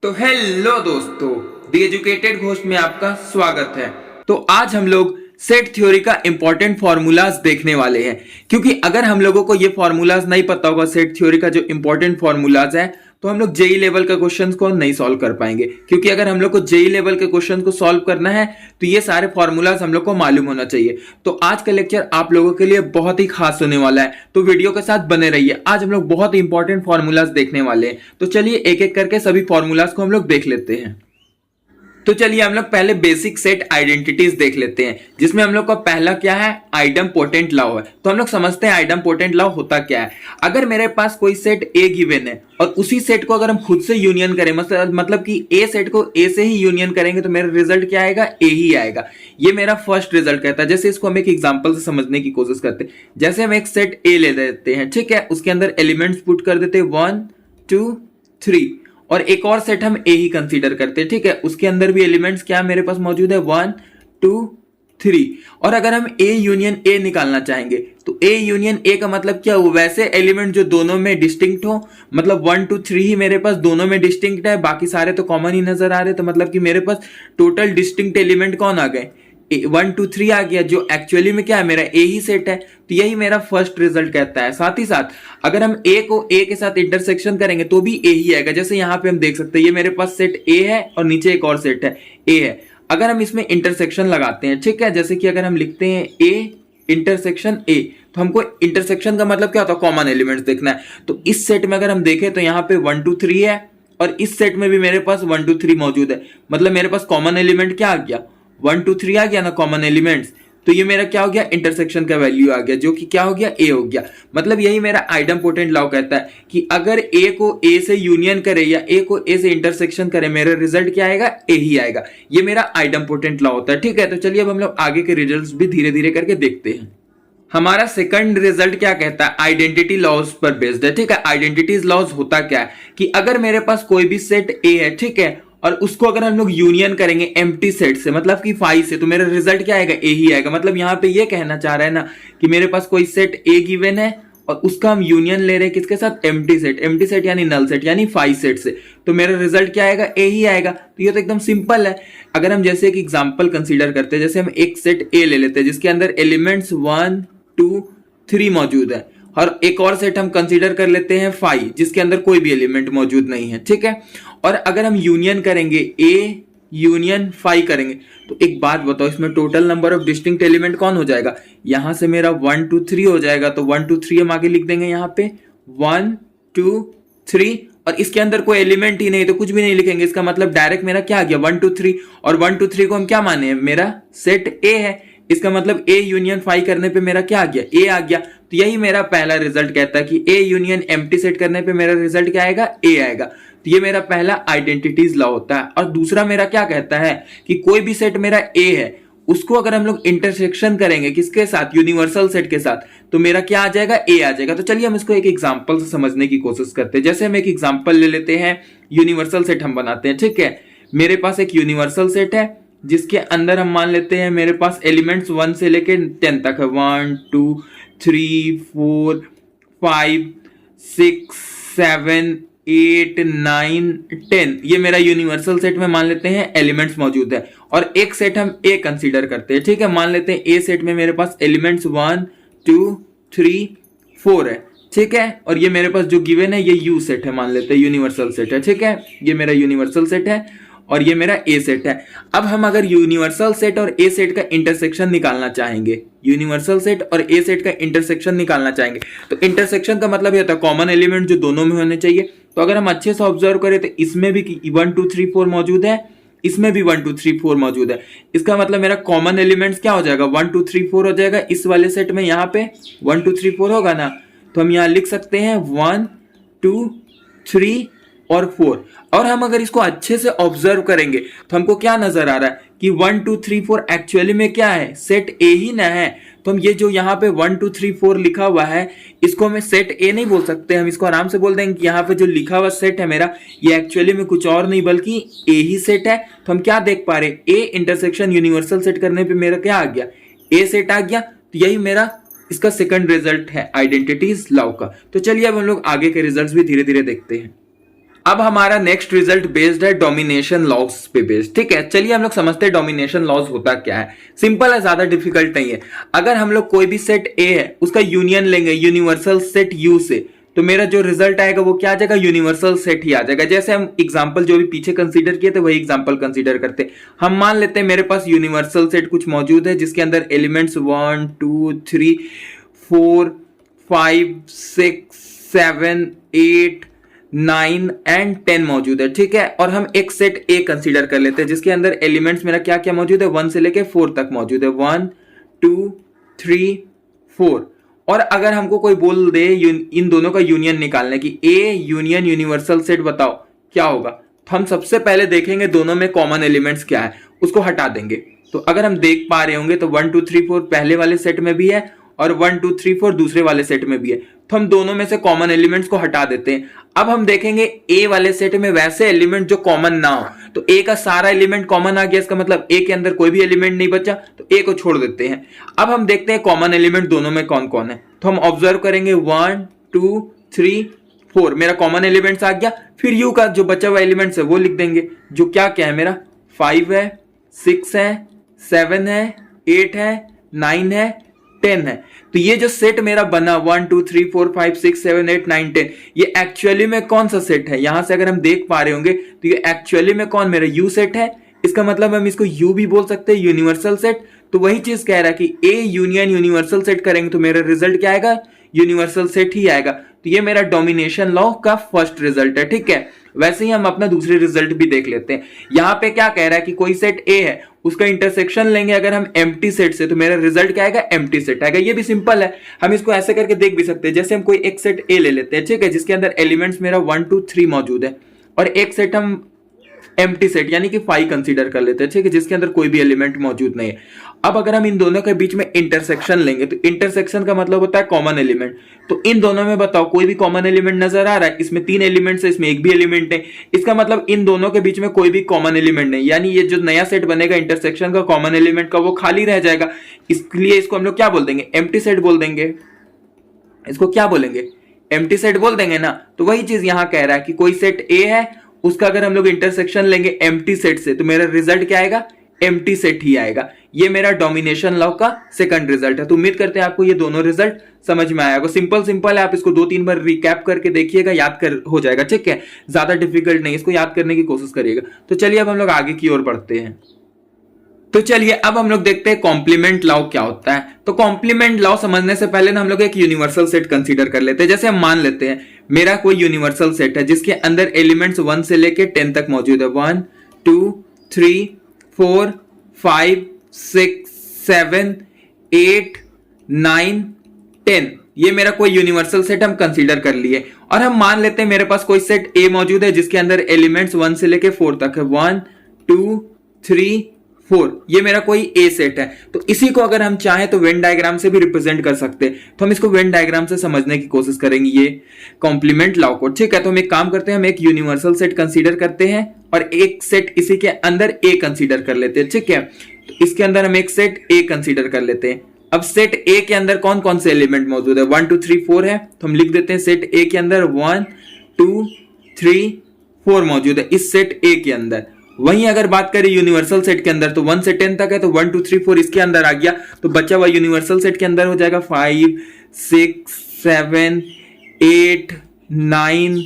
तो हेलो दोस्तों, the educated ghost में आपका स्वागत है। तो आज हम लोग सेट थ्योरी का इंपॉर्टेंट फॉर्मूलाज देखने वाले हैं, क्योंकि अगर हम लोगों को ये फॉर्मूलाज नहीं पता होगा, सेट थ्योरी का जो इंपॉर्टेंट फॉर्मूलाज है, तो हम लोग जेई लेवल के क्वेश्चंस को नहीं सॉल्व कर पाएंगे। क्योंकि अगर हम लोग को जेई लेवल के क्वेश्चन को सॉल्व करना है तो ये सारे फॉर्मूलाज हम लोग को मालूम होना चाहिए। तो आज का लेक्चर आप लोगों के लिए बहुत ही खास होने वाला है, तो वीडियो के साथ बने रहिए। आज हम लोग बहुत ही इंपॉर्टेंट फॉर्मूलाज देखने वाले हैं। तो चलिए एक एक करके सभी फॉर्मूलाज को हम लोग देख लेते हैं। तो चलिए हम लोग पहले बेसिक सेट आइडेंटिटीज देख लेते हैं, जिसमें हम लोग का पहला क्या है, आइडम पोटेंट लॉ है। तो हम लोग समझते हैं आइडम पोटेंट लॉ होता क्या है। अगर मेरे पास कोई सेट ए गिवन है और उसी सेट को अगर हम खुद से यूनियन करें, मतलब कि ए सेट को ए से ही यूनियन करेंगे, तो मेरा रिजल्ट क्या आएगा, ए ही आएगा। ये मेरा फर्स्ट रिजल्ट कहता है। जैसे इसको हम एक एग्जांपल से समझने की कोशिश करते हैं। जैसे हम एक सेट ए ले लेते हैं, ठीक है, उसके अंदर एलिमेंट्स पुट कर देते हैं 1 2 3, और एक और सेट हम ए ही कंसीडर करते हैं, ठीक है, उसके अंदर भी एलिमेंट्स क्या मेरे पास मौजूद है 1 2 3। और अगर हम ए यूनियन ए निकालना चाहेंगे तो ए यूनियन ए का मतलब क्या हो, वैसे एलिमेंट जो दोनों में डिस्टिंक्ट हो, मतलब 1 2 3 ही मेरे पास दोनों में डिस्टिंक्ट है, बाकी सारे तो कॉमन ही नजर आ रहे। तो मतलब कि मेरे पास टोटल डिस्टिंक्ट एलिमेंट कौन आ गए, 1 2 3 आ गया, जो एक्चुअली में क्या है, मेरा ए ही सेट है। तो यही मेरा फर्स्ट रिजल्ट कहता है। साथ ही साथ अगर हम ए को ए के साथ इंटरसेक्शन करेंगे तो भी ए ही आएगा। जैसे यहां पे हम देख सकते हैं, ये मेरे पास सेट ए है और नीचे एक और सेट है ए है। अगर हम इसमें इंटरसेक्शन लगाते हैं, ठीक है, जैसे कि अगर हम लिखते हैं ए इंटरसेक्शन ए, तो हमको इंटरसेक्शन का मतलब क्या होता है, कॉमन एलिमेंट्स देखना है। तो इस सेट में अगर हम देखें तो यहाँ पे 1 2 3 है, और इस सेट में भी मेरे पास 1 2 3 मौजूद है। मतलब मेरे पास कॉमन एलिमेंट क्या आ गया, 1 2 3 आ गया ना कॉमन एलिमेंट्स। तो ये मेरा क्या हो गया, इंटरसेक्शन का वैल्यू आ गया, जो कि क्या हो गया, ए हो गया। मतलब यही मेरा आइडम पोटेंट लॉ कहता है कि अगर ए को ए से यूनियन करे या ए को ए से इंटरसेक्शन करे, मेरा रिजल्ट क्या आएगा, ए ही आएगा। ये मेरा आइडम पोटेंट लॉ होता है, ठीक है। तो चलिए अब हम लोग आगे के रिजल्ट्स भी धीरे धीरे करके देखते हैं। हमारा सेकंड रिजल्ट क्या कहता है, आइडेंटिटी लॉज पर बेस्ड है, ठीक है। आइडेंटिटीज लॉज होता क्या है कि अगर मेरे पास कोई भी सेट ए है, ठीक है, और उसको अगर हम लोग यूनियन करेंगे एम्प्टी सेट से, मतलब कि 5 से, तो मेरा रिजल्ट क्या आएगा, ए ही आएगा। मतलब यहां पे ये कहना चाह रहा है ना कि मेरे पास कोई सेट ए गिवन है और उसका हम यूनियन ले रहे हैं किसके साथ, एम्प्टी सेट यानी नल सेट यानी 5 सेट से, तो मेरा रिजल्ट क्या आएगा, ए ही आएगा। तो ये तो एकदम सिंपल है। अगर हम जैसे एक एग्जाम्पल कंसिडर करते हैं, जैसे हम एक सेट ए ले लेते हैं जिसके अंदर एलिमेंट्स 1 2 3 मौजूद है, और एक और सेट हम कंसीडर कर लेते हैं 5 जिसके अंदर कोई भी एलिमेंट मौजूद नहीं है, ठीक है। और अगर हम यूनियन करेंगे ए यूनियन 5 करेंगे, तो एक बात बताओ, इसमें total number of distinct element कौन हो जाएगा, यहां से मेरा 1 2 3 हो जाएगा। तो 1 2 3 हम आगे लिख देंगे यहां पे 1 2 3, और इसके अंदर कोई एलिमेंट ही नहीं तो कुछ भी नहीं लिखेंगे। इसका मतलब डायरेक्ट मेरा क्या आ गया, 1 2 3, और 1 2 3 को हम क्या माने, मेरा सेट ए है। इसका मतलब ए यूनियन 5 करने पे मेरा क्या आ गया, ए आ गया। तो यही मेरा पहला रिजल्ट कहता है कि ए यूनियन एम्प्टी सेट करने पे मेरा रिजल्ट क्या आएगा, ए आएगा। तो ये मेरा पहला आइडेंटिटीज लॉ होता है। और दूसरा मेरा क्या कहता है कि कोई भी सेट मेरा ए है, उसको अगर हम लोग इंटरसेक्शन करेंगे किसके साथ, यूनिवर्सल सेट के साथ, तो मेरा क्या आ जाएगा, ए आ जाएगा। तो चलिए हम इसको एक एग्जांपल से समझने की कोशिश करते हैं। जैसे हम एक एग्जांपल ले लेते हैं, यूनिवर्सल सेट हम बनाते हैं, ठीक है। मेरे पास एक यूनिवर्सल सेट है जिसके अंदर हम मान लेते हैं मेरे पास एलिमेंट्स 1 से लेके 10 तक है, 1 2 3 4 5 6 7 8 9 10, ये मेरा यूनिवर्सल सेट में मान लेते हैं एलिमेंट्स मौजूद है। और एक सेट हम ए कंसीडर करते हैं, ठीक है। मान लेते हैं ए सेट में मेरे पास एलिमेंट्स 1 2 3 4 है, ठीक है। और ये मेरे पास जो गिवन है ये यू सेट है, मान लेते हैं यूनिवर्सल सेट है, ठीक है। ये मेरा यूनिवर्सल सेट है और ये मेरा ए सेट है। अब हम अगर यूनिवर्सल सेट और ए सेट का इंटरसेक्शन निकालना चाहेंगे, यूनिवर्सल सेट और ए सेट का इंटरसेक्शन निकालना चाहेंगे, तो इंटरसेक्शन का मतलब ये होता है कॉमन एलिमेंट जो दोनों में होने चाहिए। तो अगर हम अच्छे से ऑब्जर्व करें तो इसमें भी 1 2 3 4 मौजूद है, इसमें भी 1 2 3 4 मौजूद है। इसका मतलब मेरा कॉमन एलिमेंट्स क्या हो जाएगा, 1 2 3 4 हो जाएगा। इस वाले सेट में यहाँ पे 1 2 3 4 होगा ना, तो हम यहाँ लिख सकते हैं 1 2 3 और 4। और हम अगर इसको अच्छे से ऑब्जर्व करेंगे तो हमको क्या नजर आ रहा है कि 1 2 3 4 एक्चुअली में क्या है, सेट ए ही ना है। तो हम ये जो यहाँ पे 1 2 3 4 लिखा हुआ है, इसको हमें सेट ए नहीं बोल सकते, हम इसको आराम से बोल देंगे कि यहाँ पे जो लिखा हुआ सेट है मेरा, ये एक्चुअली में कुछ और नहीं बल्कि ए ही सेट है। तो हम क्या देख पा रहे, ए इंटरसेक्शन यूनिवर्सल सेट करने पे मेरा क्या आ गया, ए सेट आ गया। तो यही मेरा इसका सेकंड रिजल्ट है आइडेंटिटीज लॉ का। तो चलिए अब हम लोग आगे के रिजल्ट्स भी धीरे धीरे देखते हैं। अब हमारा नेक्स्ट रिजल्ट बेस्ड है डोमिनेशन लॉस पे बेस्ड। ठीक है, चलिए हम लोग समझते हैं डोमिनेशन लॉस होता क्या है। सिंपल है, ज्यादा डिफिकल्ट नहीं है। अगर हम लोग कोई भी सेट ए है उसका यूनियन लेंगे यूनिवर्सल सेट यू से, तो मेरा जो रिजल्ट आएगा वो क्या आ जाएगा, यूनिवर्सल सेट ही आ जाएगा। जैसे हम एग्जांपल जो भी पीछे कंसीडर किए थे वही एग्जांपल कंसीडर करते। हम मान लेते हैं मेरे पास यूनिवर्सल सेट कुछ मौजूद है जिसके अंदर एलिमेंट्स 1 2 3 4 5 6 7 8 9 एंड 10 मौजूद है। ठीक है, और हम एक सेट ए कंसीडर कर लेते हैं जिसके अंदर एलिमेंट्स मेरा क्या क्या मौजूद है, 1 से लेके 4 तक मौजूद है, 1 2 3 4। और अगर हमको कोई बोल दे इन दोनों का यूनियन निकालने की, ए यूनियन यूनिवर्सल सेट बताओ क्या होगा, तो हम सबसे पहले देखेंगे दोनों में कॉमन एलिमेंट्स क्या है, उसको हटा देंगे। तो अगर हम देख पा रहे होंगे तो 1 2 3 4 पहले वाले सेट में भी है और 1 2 3 4 दूसरे वाले सेट में भी है, तो हम दोनों में से कॉमन एलिमेंट्स को हटा देते हैं। अब हम देखेंगे ए वाले सेट में वैसे एलिमेंट जो कॉमन ना हो, तो ए का सारा एलिमेंट कॉमन आ गया, इसका मतलब ए के अंदर कोई भी एलिमेंट नहीं बचा, तो ए को छोड़ देते हैं। अब हम देखते हैं कॉमन एलिमेंट दोनों में कौन कौन है, तो हम ऑब्जर्व करेंगे 1 2 3 4 मेरा कॉमन एलिमेंट्स आ गया। फिर यू का जो बचा हुआ एलिमेंट्स है वो लिख देंगे, जो क्या क्या है मेरा 5 है 6 है 7 है 8 है 9 है 10 है। तो ये जो सेट मेरा बना 1 2 3 4 5 6 7 8 9 10, ये एक्चुअली में कौन सा सेट है, यहां से अगर हम देख पा रहे होंगे तो ये एक्चुअली में कौन मेरा यू सेट है। इसका मतलब हम इसको यू भी बोल सकते हैं, यूनिवर्सल सेट। तो वही चीज कह रहा है कि ए यूनियन यूनिवर्सल सेट करेंगे तो मेरा रिजल्ट क्या आएगा, यूनिवर्सल सेट ही आएगा। तो ये मेरा डोमिनेशन लॉ का फर्स्ट रिजल्ट है। ठीक है, वैसे ही हम अपना दूसरे रिजल्ट भी देख लेते हैं। यहां पे क्या कह रहा है कि कोई सेट ए है उसका इंटरसेक्शन लेंगे अगर हम एम्प्टी सेट से, तो मेरा रिजल्ट क्या आएगा, एम्प्टी सेट आएगा। ये भी सिंपल है, हम इसको ऐसे करके देख भी सकते हैं। जैसे हम कोई एक सेट ए ले लेते हैं, ठीक है, जिसके अंदर एलिमेंट्स मेरा 1 2 3 मौजूद है, और एक सेट हम एम्प्टी सेट यानी कि 5 कंसीडर कर लेते हैं, ठीक है, जिसके अंदर कोई भी एलिमेंट मौजूद नहीं है। अब अगर हम इन दोनों के बीच में इंटरसेक्शन लेंगे, तो इंटरसेक्शन का मतलब होता है कॉमन एलिमेंट। तो इन दोनों में बताओ कोई भी कॉमन एलिमेंट नजर आ रहा है, इसमें 3 एलिमेंट्स है, इसमें एक भी एलिमेंट है, इसका मतलब इन दोनों के बीच में कोई भी कॉमन एलिमेंट नहीं, यानी ये जो नया सेट बनेगा इंटरसेक्शन का कॉमन एलिमेंट का वो खाली रह जाएगा। इसलिए इसको हम लोग क्या बोल देंगे, एम्प्टी सेट बोल देंगे। इसको क्या बोलेंगे, एम्प्टी सेट बोल देंगे ना। तो वही चीज यहां कह रहा है कि कोई सेट ए है उसका अगर हम लोग इंटरसेक्शन लेंगे एम्प्टी सेट से, तो मेरा रिजल्ट क्या आएगा, एम्प्टी सेट ही आएगा। ये मेरा डोमिनेशन लॉ का सेकंड रिजल्ट है। तो उम्मीद करते हैं आपको ये दोनों रिजल्ट समझ में आएगा। सिंपल है, आप इसको 2-3 बार रिकैप करके देखिएगा, याद कर हो जाएगा। ठीक है, ज्यादा डिफिकल्ट नहीं, इसको याद करने की कोशिश करिएगा। तो चलिए अब हम लोग आगे की ओर बढ़ते हैं। तो चलिए अब हम लोग देखते हैं कॉम्प्लीमेंट लॉ क्या होता है। तो कॉम्प्लीमेंट लॉ समझने से पहले ना हम लोग एक यूनिवर्सल सेट कंसीडर कर लेते हैं। जैसे हम मान लेते हैं मेरा कोई यूनिवर्सल सेट है जिसके अंदर एलिमेंट्स 1 से लेके 10 तक मौजूद है, 1 2 3 4 5 6 7 8 9 10। ये मेरा कोई यूनिवर्सल सेट हम कंसीडर कर लिए। और हम मान लेते हैं मेरे पास कोई सेट ए मौजूद है जिसके अंदर एलिमेंट्स 1 से लेके 4 तक है, 1 2 3 4। ये मेरा कोई ए सेट है। तो इसी को अगर हम चाहें तो वेन डायग्राम से भी रिप्रेजेंट कर सकते हैं। तो हम इसको वेन डायग्राम से समझने की कोशिश करेंगे ये कॉम्प्लीमेंट लॉ को। ठीक है, तो हम एक काम करते हैं, हम एक यूनिवर्सल सेट कंसीडर करते हैं और एक सेट इसी के अंदर ए कंसीडर कर लेते हैं। ठीक है, तो इसके अंदर हम एक सेट ए कंसीडर कर लेते हैं। अब सेट ए के अंदर कौन कौन से एलिमेंट मौजूद है, 1 2 3 4 है, तो हम लिख देते हैं सेट ए के अंदर 1 2 3 4 मौजूद है इस सेट ए के अंदर। वहीं अगर बात करें यूनिवर्सल सेट के अंदर तो 1 से 10 तक है, तो 1 2 3 4 इसके अंदर आ गया, तो बचा हुआ यूनिवर्सल सेट के अंदर हो जाएगा 5 6 7 8 9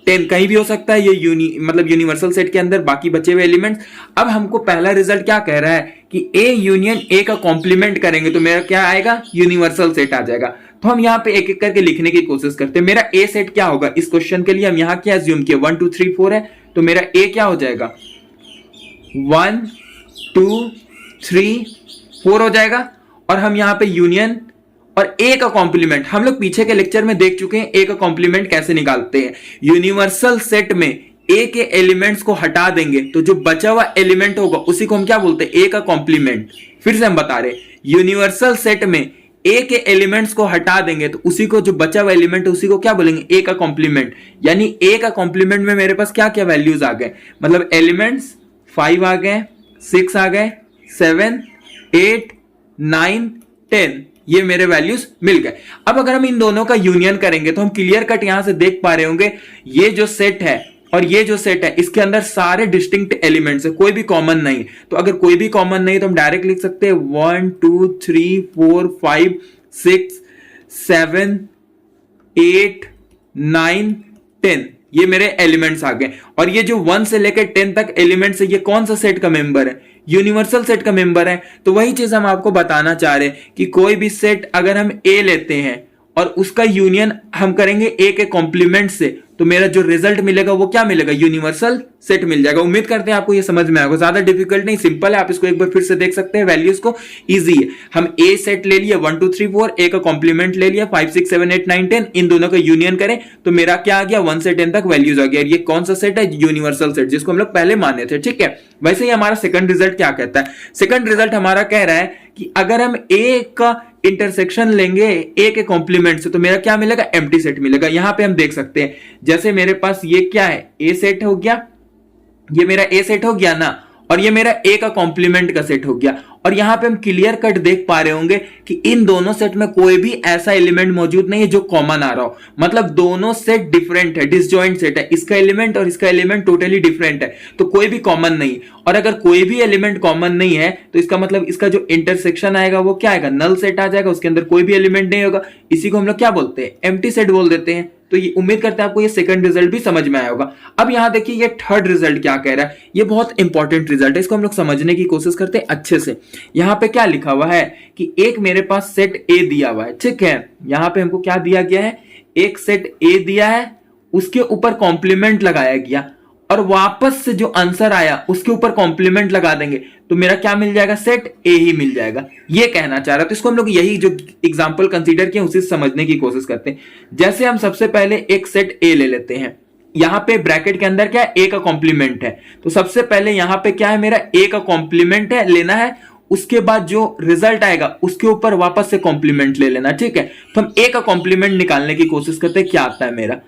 10, कहीं भी हो सकता है ये मतलब यूनिवर्सल सेट के अंदर बाकी बचे हुए एलिमेंट्स। अब हमको पहला रिजल्ट क्या कह रहा है कि ए यूनियन ए का कॉम्प्लीमेंट करेंगे तो मेरा क्या आएगा, यूनिवर्सल सेट आ जाएगा। तो हम यहाँ पे एक एक करके लिखने की कोशिश करते हैं। मेरा ए सेट क्या होगा, इस क्वेश्चन के लिए हम यहाँ क्या अज्यूम किया, 1 2 3 4 है, तो मेरा ए क्या हो जाएगा, 1 2 3 4 हो जाएगा। और हम यहां पे यूनियन और ए का कॉम्प्लीमेंट हम लोग पीछे के लेक्चर में देख चुके हैं, ए का कॉम्प्लीमेंट कैसे निकालते हैं। यूनिवर्सल सेट में ए के एलिमेंट्स को हटा देंगे तो जो बचा हुआ एलिमेंट होगा उसी को हम क्या बोलते हैं, ए का कॉम्प्लीमेंट। फिर से हम बता रहे, यूनिवर्सल सेट में ए के एलिमेंट्स को हटा देंगे तो उसी को जो बचा हुआ एलिमेंट है उसी को क्या बोलेंगे, ए का कॉम्प्लीमेंट। यानी ए का कॉम्प्लीमेंट में मेरे पास क्या क्या वैल्यूज आ गए, मतलब एलिमेंट्स 5 आ गए, 6 आ गए, 7 8 9 10, ये मेरे वैल्यूज मिल गए। अब अगर हम इन दोनों का यूनियन करेंगे तो हम क्लियर कट यहां से देख पा रहे होंगे ये जो सेट है और ये जो सेट है इसके अंदर सारे डिस्टिंक्ट एलिमेंट्स है, कोई भी कॉमन नहीं। तो अगर कोई भी कॉमन नहीं तो हम डायरेक्ट लिख सकते हैं 1 2 3 4 5 6 7 8 9 10 ये मेरे एलिमेंट्स आ गए। और ये जो 1 से लेकर 10 तक एलिमेंट्स है ये कौन सा सेट का मेंबर है? यूनिवर्सल सेट का मेंबर है। तो वही चीज हम आपको बताना चाह रहे हैं कि कोई भी सेट अगर हम ए लेते हैं और उसका यूनियन हम करेंगे ए के कॉम्प्लीमेंट से, तो मेरा जो रिजल्ट मिलेगा वो क्या मिलेगा? यूनिवर्सल सेट मिल जाएगा। उम्मीद करते हैं आपको ये समझ में आएगा, ज्यादा डिफिकल्ट नहीं, सिंपल है। आप इसको एक बार फिर से देख सकते हैं, वैल्यूज को इजी है। हम ए सेट ले लिया 1 2 3 4, ए का कॉम्प्लीमेंट ले लिया 5 6 7 8 9 10, इन दोनों का यूनियन करें तो मेरा क्या आ गया? 1 से 10 तक वैल्यूज आ गया। ये कौन सा सेट है? यूनिवर्सल सेट, जिसको हम लोग पहले माने थे। ठीक है, वैसे ही हमारा सेकंड रिजल्ट क्या कहता है? सेकंड रिजल्ट हमारा कह रहा है कि अगर हम ए का इंटरसेक्शन लेंगे ए के कॉम्प्लीमेंट से तो मेरा क्या मिलेगा? एम्प्टी सेट मिलेगा। यहां पे हम देख सकते हैं, जैसे मेरे पास ये क्या है? ए सेट हो गया, ये मेरा ए सेट हो गया ना, और ये मेरा ए का कॉम्प्लीमेंट का सेट हो गया। और यहां पे हम क्लियर कट देख पा रहे होंगे कि इन दोनों सेट में कोई भी ऐसा एलिमेंट मौजूद नहीं है जो कॉमन आ रहा हो। मतलब दोनों सेट डिफरेंट है, डिसजॉइंट सेट है। इसका एलिमेंट और इसका एलिमेंट टोटली डिफरेंट है, तो कोई भी कॉमन नहीं। और अगर कोई भी एलिमेंट कॉमन नहीं है तो इसका मतलब इसका जो इंटरसेक्शन आएगा वो क्या आएगा? नल सेट आ जाएगा, उसके अंदर कोई भी एलिमेंट नहीं होगा। इसी को हम लोग क्या बोलते हैं? एम्प्टी सेट बोल देते हैं। तो ये उम्मीद करते हैं आपको ये सेकंड रिजल्ट भी समझ में आया होगा। अब यहां देखिए ये थर्ड रिजल्ट क्या कह रहा है। ये बहुत इंपॉर्टेंट रिजल्ट है, इसको हम लोग समझने की कोशिश करते हैं अच्छे से। यहां पे क्या लिखा हुआ है कि एक मेरे पास सेट ए दिया हुआ है। ठीक है, यहां पे हमको क्या दिया गया है? एक सेट ए दिया है, उसके ऊपर कॉम्प्लीमेंट लगाया गया और वापस से जो आंसर आया उसके ऊपर कॉम्प्लीमेंट लगा देंगे तो मेरा क्या मिल जाएगा? सेट ए ही मिल जाएगा। ये कहना चाह रहा है। तो इसको हम लोग यही जो एग्जांपल कंसीडर किए उसे समझने की कोशिश करते हैं। जैसे हम सबसे पहले एक सेट ए ले लेते हैं, यहां पे ब्रैकेट के अंदर क्या है? ए का कॉम्प्लीमेंट है। तो सबसे पहले यहां पे क्या है? मेरा ए का कॉम्प्लीमेंट है लेना है, उसके बाद जो रिजल्ट आएगा उसके ऊपर वापस से कॉम्प्लीमेंट ले लेना। ठीक है, तो हम ए का कॉम्प्लीमेंट निकालने की कोशिश करते हैं। क्या आता है मेरा?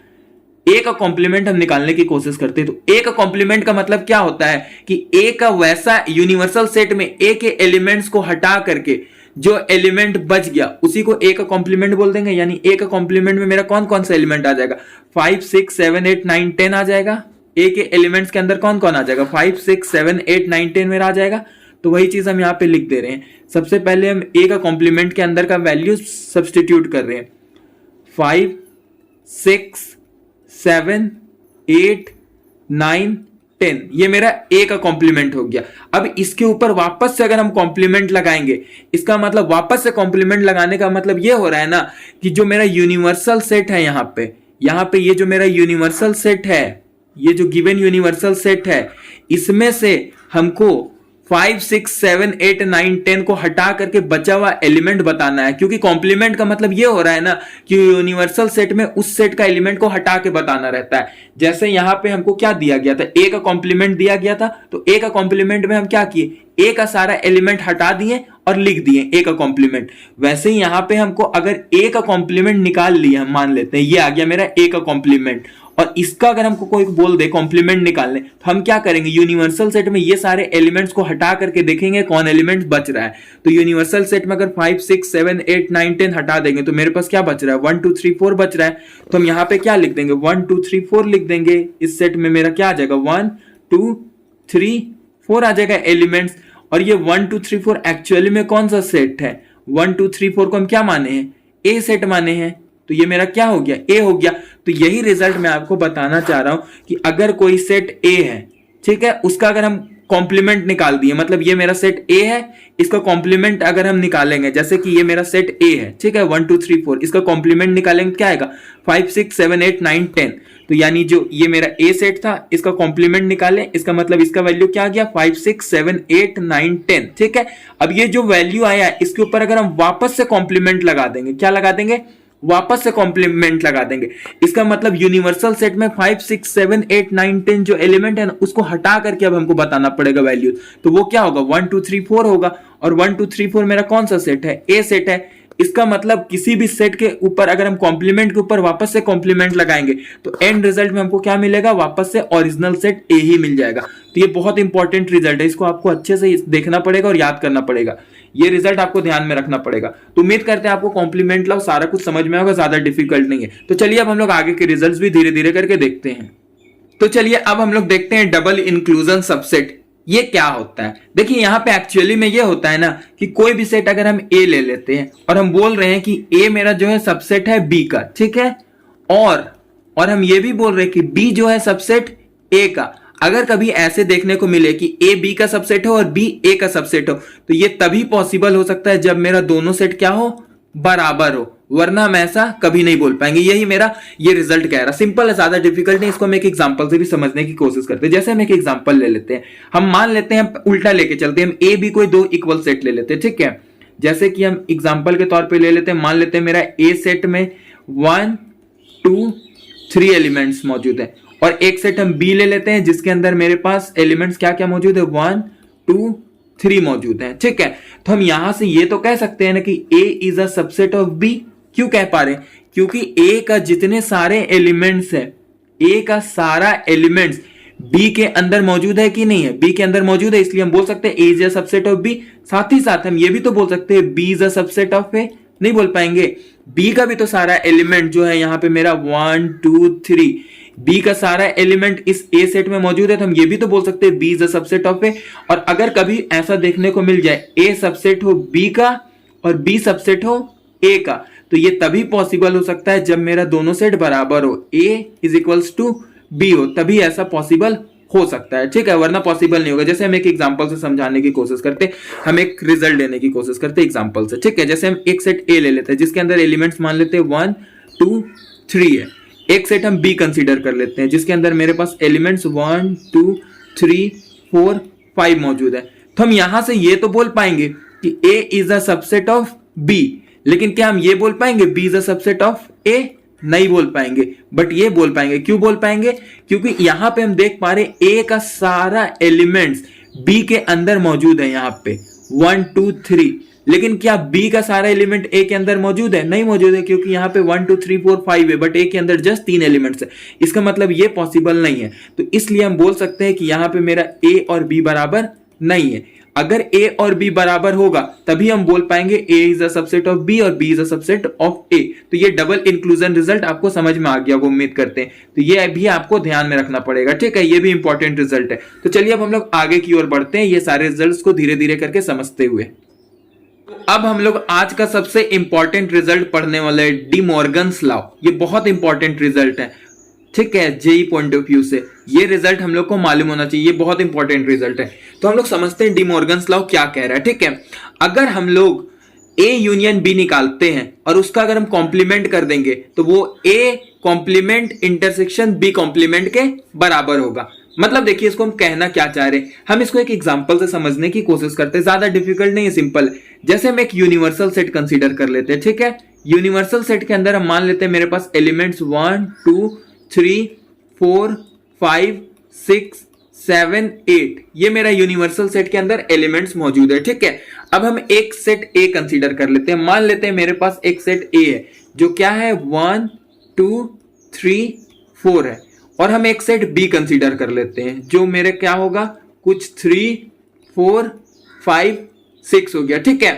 ए का कॉम्प्लीमेंट हम निकालने की कोशिश करते हैं। तो ए का कॉम्प्लीमेंट का मतलब क्या होता है कि ए का वैसा यूनिवर्सल सेट में ए के एलिमेंट्स को हटा करके जो एलिमेंट बच गया उसी को ए का कॉम्प्लीमेंट बोल देंगे। यानी ए का कॉम्प्लीमेंट में मेरा कौन कौन सा एलिमेंट आ जाएगा? 5 6 7 8 9 10 आ जाएगा। ए के एलिमेंट्स के अंदर कौन कौन आ जाएगा? 5 6 7 8 9 10 मेरा आ जाएगा। तो वही चीज हम यहां पे लिख दे रहे हैं। सबसे पहले हम ए का कॉम्प्लीमेंट के अंदर का वैल्यू सब्स्टिट्यूट कर रहे हैं। 5 6 7 8 9 10 ये मेरा ए का कॉम्प्लीमेंट हो गया। अब इसके ऊपर वापस से अगर हम कॉम्प्लीमेंट लगाएंगे, इसका मतलब वापस से कॉम्प्लीमेंट लगाने का मतलब ये हो रहा है ना कि जो मेरा यूनिवर्सल सेट है यहां पे ये जो मेरा यूनिवर्सल सेट है, ये जो गिवन यूनिवर्सल सेट है, इसमें से हमको 5 6 7 8 9 10 को हटा करके बचा हुआ एलिमेंट बताना है। क्योंकि कॉम्प्लीमेंट का मतलब ये हो रहा है ना कि यूनिवर्सल सेट में उस सेट का एलिमेंट को हटा के बताना रहता है। जैसे यहां पे हमको क्या दिया गया था? ए का कॉम्प्लीमेंट दिया गया था। तो ए का कॉम्प्लीमेंट में हम क्या किए? ए का सारा एलिमेंट हटा दिए और लिख दिए ए का कॉम्प्लीमेंट। वैसे ही यहां पे हमको अगर ए का कॉम्प्लीमेंट निकाल लिया, हम मान लेते हैं ये आ गया मेरा ए का कॉम्प्लीमेंट, और इसका अगर हमको कोई बोल दे कॉम्प्लीमेंट निकालने तो हम क्या करेंगे? यूनिवर्सल सेट में ये सारे एलिमेंट्स को हटा करके देखेंगे कौन एलिमेंट बच रहा है। तो यूनिवर्सल सेट में अगर 5 6 7 8 9 10 हटा देंगे तो मेरे पास क्या बच रहा है? 1 2 3 4 बच रहा है। तो हम यहां पे क्या लिख देंगे? 1 2 3 4 लिख देंगे। इस सेट में मेरा क्या आ जाएगा? 1 2 3 4 आ जाएगा एलिमेंट्स। और ये 1 2 3 4 एक्चुअली में कौन सा सेट है? 1 2 3 4 को हम क्या माने हैं? ए सेट माने हैं। तो ये मेरा क्या हो गया? ए हो गया। तो यही रिजल्ट मैं आपको बताना चाह रहा हूं कि अगर कोई सेट ए है, ठीक है, उसका अगर हम कॉम्प्लीमेंट निकाल दिए, मतलब ये मेरा सेट ए है, इसका कॉम्प्लीमेंट अगर हम निकालेंगे, जैसे कि ये मेरा सेट ए है, ठीक है, 1 2 3 4, इसका कॉम्प्लीमेंट निकालेंगे क्या आएगा? 5 6 7 8 9 10। तो यानी जो ये मेरा ए सेट था इसका कॉम्प्लीमेंट निकालें, इसका मतलब इसका वैल्यू क्या आ गया? 5 6 7 8 9 10। ठीक है, अब ये जो वैल्यू आया है इसके ऊपर अगर हम वापस से कॉम्प्लीमेंट लगा देंगे, क्या लगा देंगे? वापस से कॉम्प्लीमेंट लगा देंगे। इसका मतलब यूनिवर्सल सेट में 5 6 7 8 9 10 जो एलिमेंट है ना उसको हटा करके अब हमको बताना पड़ेगा वैल्यू। तो वो क्या होगा? 1 2 3 4 होगा। और 1 2 3 4 मेरा कौन सा सेट है? ए सेट है। इसका मतलब किसी भी सेट के ऊपर अगर हम कॉम्प्लीमेंट के ऊपर वापस से कॉम्प्लीमेंट लगाएंगे तो एंड रिजल्ट में हमको क्या मिलेगा? वापस से ओरिजिनल सेट ए ही मिल जाएगा। तो ये बहुत इंपॉर्टेंट रिजल्ट है, इसको आपको अच्छे से देखना पड़ेगा और याद करना पड़ेगा। ये रिजल्ट आपको ध्यान में रखना पड़ेगा। तो उम्मीद करते हैं आपको कॉम्प्लीमेंट लाओ सारा कुछ समझ में होगा, ज्यादा डिफिकल्ट नहीं है। तो चलिए अब हम लोग आगे के रिजल्ट्स भी धीरे धीरे करके देखते हैं। तो चलिए अब हम लोग देखते हैं डबल इंक्लूजन सबसेट ये क्या होता है। देखिए यहाँ पे एक्चुअली में ये होता है ना कि कोई भी सेट अगर हम ए ले लेते हैं और हम बोल रहे हैं कि ए मेरा जो है सबसेट है बी का, ठीक है, और हम ये भी बोल रहे हैं कि बी जो है सबसेट ए का। अगर कभी ऐसे देखने को मिले कि ए बी का सबसेट हो और बी ए का सबसेट हो तो ये तभी पॉसिबल हो सकता है जब मेरा दोनों सेट क्या हो, बराबर हो, वरना हम ऐसा कभी नहीं बोल पाएंगे। यही मेरा ये रिजल्ट कह रहा। सिंपल है, ज्यादा डिफिकल्ट नहीं। इसको हम एक एग्जांपल से भी समझने की कोशिश करते हैं। जैसे हम एक एग्जांपल ले लेते हैं, हम मान लेते हैं, हम उल्टा लेके चलते हैं, हम ए बी कोई दो इक्वल सेट ले लेते हैं, ठीक है। जैसे कि हम एग्जांपल के तौर पे ले लेते हैं, मान लेते हैं मेरा ए सेट में 1 2 3 एलिमेंट्स मौजूद है और एक सेट हम बी ले लेते हैं जिसके अंदर मेरे पास एलिमेंट्स क्या क्या मौजूद है, 1 2 3 मौजूद है, ठीक है। तो हम यहां से ये तो कह सकते हैं ना कि A is a subset of B. क्यों कह पा रहे हैं? क्योंकि ए का जितने सारे एलिमेंट्स है, ए का सारा एलिमेंट्स बी के अंदर मौजूद है कि नहीं है, बी के अंदर मौजूद है, इसलिए हम बोल सकते हैं A is a subset of B. साथ ही साथ हम ये भी तो बोल सकते हैं B is a subset of A. नहीं बोल पाएंगे, बी का भी तो सारा एलिमेंट जो है यहाँ पे मेरा 1 2 3, बी का सारा एलिमेंट इस ए सेट में मौजूद है, तो हम ये भी तो बोल सकते हैं B is a subset of A. और अगर कभी ऐसा देखने को मिल जाए ए सबसेट हो बी का और बी सबसेट हो ए का, तो ये तभी पॉसिबल हो सकता है जब मेरा दोनों सेट बराबर हो, ए इज इक्वल्स टू बी हो, तभी ऐसा पॉसिबल हो सकता है, ठीक है, वरना पॉसिबल नहीं होगा। जैसे हम एक एग्जांपल से समझाने की कोशिश करते, हम एक रिजल्ट लेने की कोशिश करते एग्जांपल से, ठीक है। जैसे हम एक सेट ए ले लेते हैं जिसके अंदर एलिमेंट्स मान लेते हैं 1 2 3 है। एक सेट हम बी कंसीडर कर लेते हैं जिसके अंदर मेरे पास एलिमेंट्स 1 2 3 4 5 मौजूद है। तो हम यहां से ये तो बोल पाएंगे कि A is a subset of B, लेकिन क्या हम ये बोल पाएंगे B is a subset of A? नहीं बोल पाएंगे, बट ये बोल पाएंगे। क्यों बोल पाएंगे? क्योंकि यहां पे हम देख पा रहे ए का सारा एलिमेंट्स बी के अंदर मौजूद है, यहां पे 1 2 3, लेकिन क्या बी का सारा एलिमेंट ए के अंदर मौजूद है? नहीं मौजूद है, क्योंकि यहाँ पे 1 2 3 4 5 है, बट ए के अंदर जस्ट 3 एलिमेंट्स है। इसका मतलब ये पॉसिबल नहीं है। तो इसलिए हम बोल सकते हैं कि यहाँ पे मेरा ए और बी बराबर नहीं है। अगर ए और बी बराबर होगा तभी हम बोल पाएंगे A is a subset of B और B is a subset of A. तो ये डबल इंक्लूजन रिजल्ट आपको समझ में आ गया, वो उम्मीद करते हैं। तो ये भी आपको ध्यान में रखना पड़ेगा, ठीक है, ये भी इंपॉर्टेंट रिजल्ट है। तो चलिए अब हम लोग आगे की ओर बढ़ते हैं, ये सारे रिजल्ट्स को धीरे धीरे करके समझते हुए। अब हम लोग आज का सबसे इंपॉर्टेंट रिजल्ट पढ़ने वाले हैं, डी मॉर्गन्स लॉ। ये बहुत इंपॉर्टेंट रिजल्ट है, ठीक है, जेई पॉइंट ऑफ व्यू से ये रिजल्ट हम लोग को मालूम होना चाहिए। ये बहुत इंपॉर्टेंट रिजल्ट है। तो हम लोग समझते हैं डी मॉर्गन्स लॉ क्या कह रहा है, ठीक है। अगर हम लोग ए यूनियन बी निकालते हैं और उसका अगर हम कॉम्प्लीमेंट कर देंगे तो वो A complement intersection B complement के बराबर होगा। मतलब देखिए इसको हम कहना क्या चाह रहे हैं, हम इसको एक एग्जांपल से समझने की कोशिश करते हैं। ज्यादा डिफिकल्ट नहीं है, सिंपल है। जैसे हम एक यूनिवर्सल सेट कंसीडर कर लेते हैं, ठीक है। यूनिवर्सल सेट के अंदर हम मान लेते हैं मेरे पास एलिमेंट्स 1 2 3 4 5 6 7 8, ये मेरा यूनिवर्सल सेट के अंदर एलिमेंट्स मौजूद है, ठीक है। अब हम एक सेट ए कंसीडर कर लेते हैं। मान लेते हैं मेरे पास एक सेट ए है जो क्या है 1 2 3 4 है, और हम एक सेट बी कंसीडर कर लेते हैं जो मेरे क्या होगा कुछ 3 4 5 6 हो गया, ठीक है।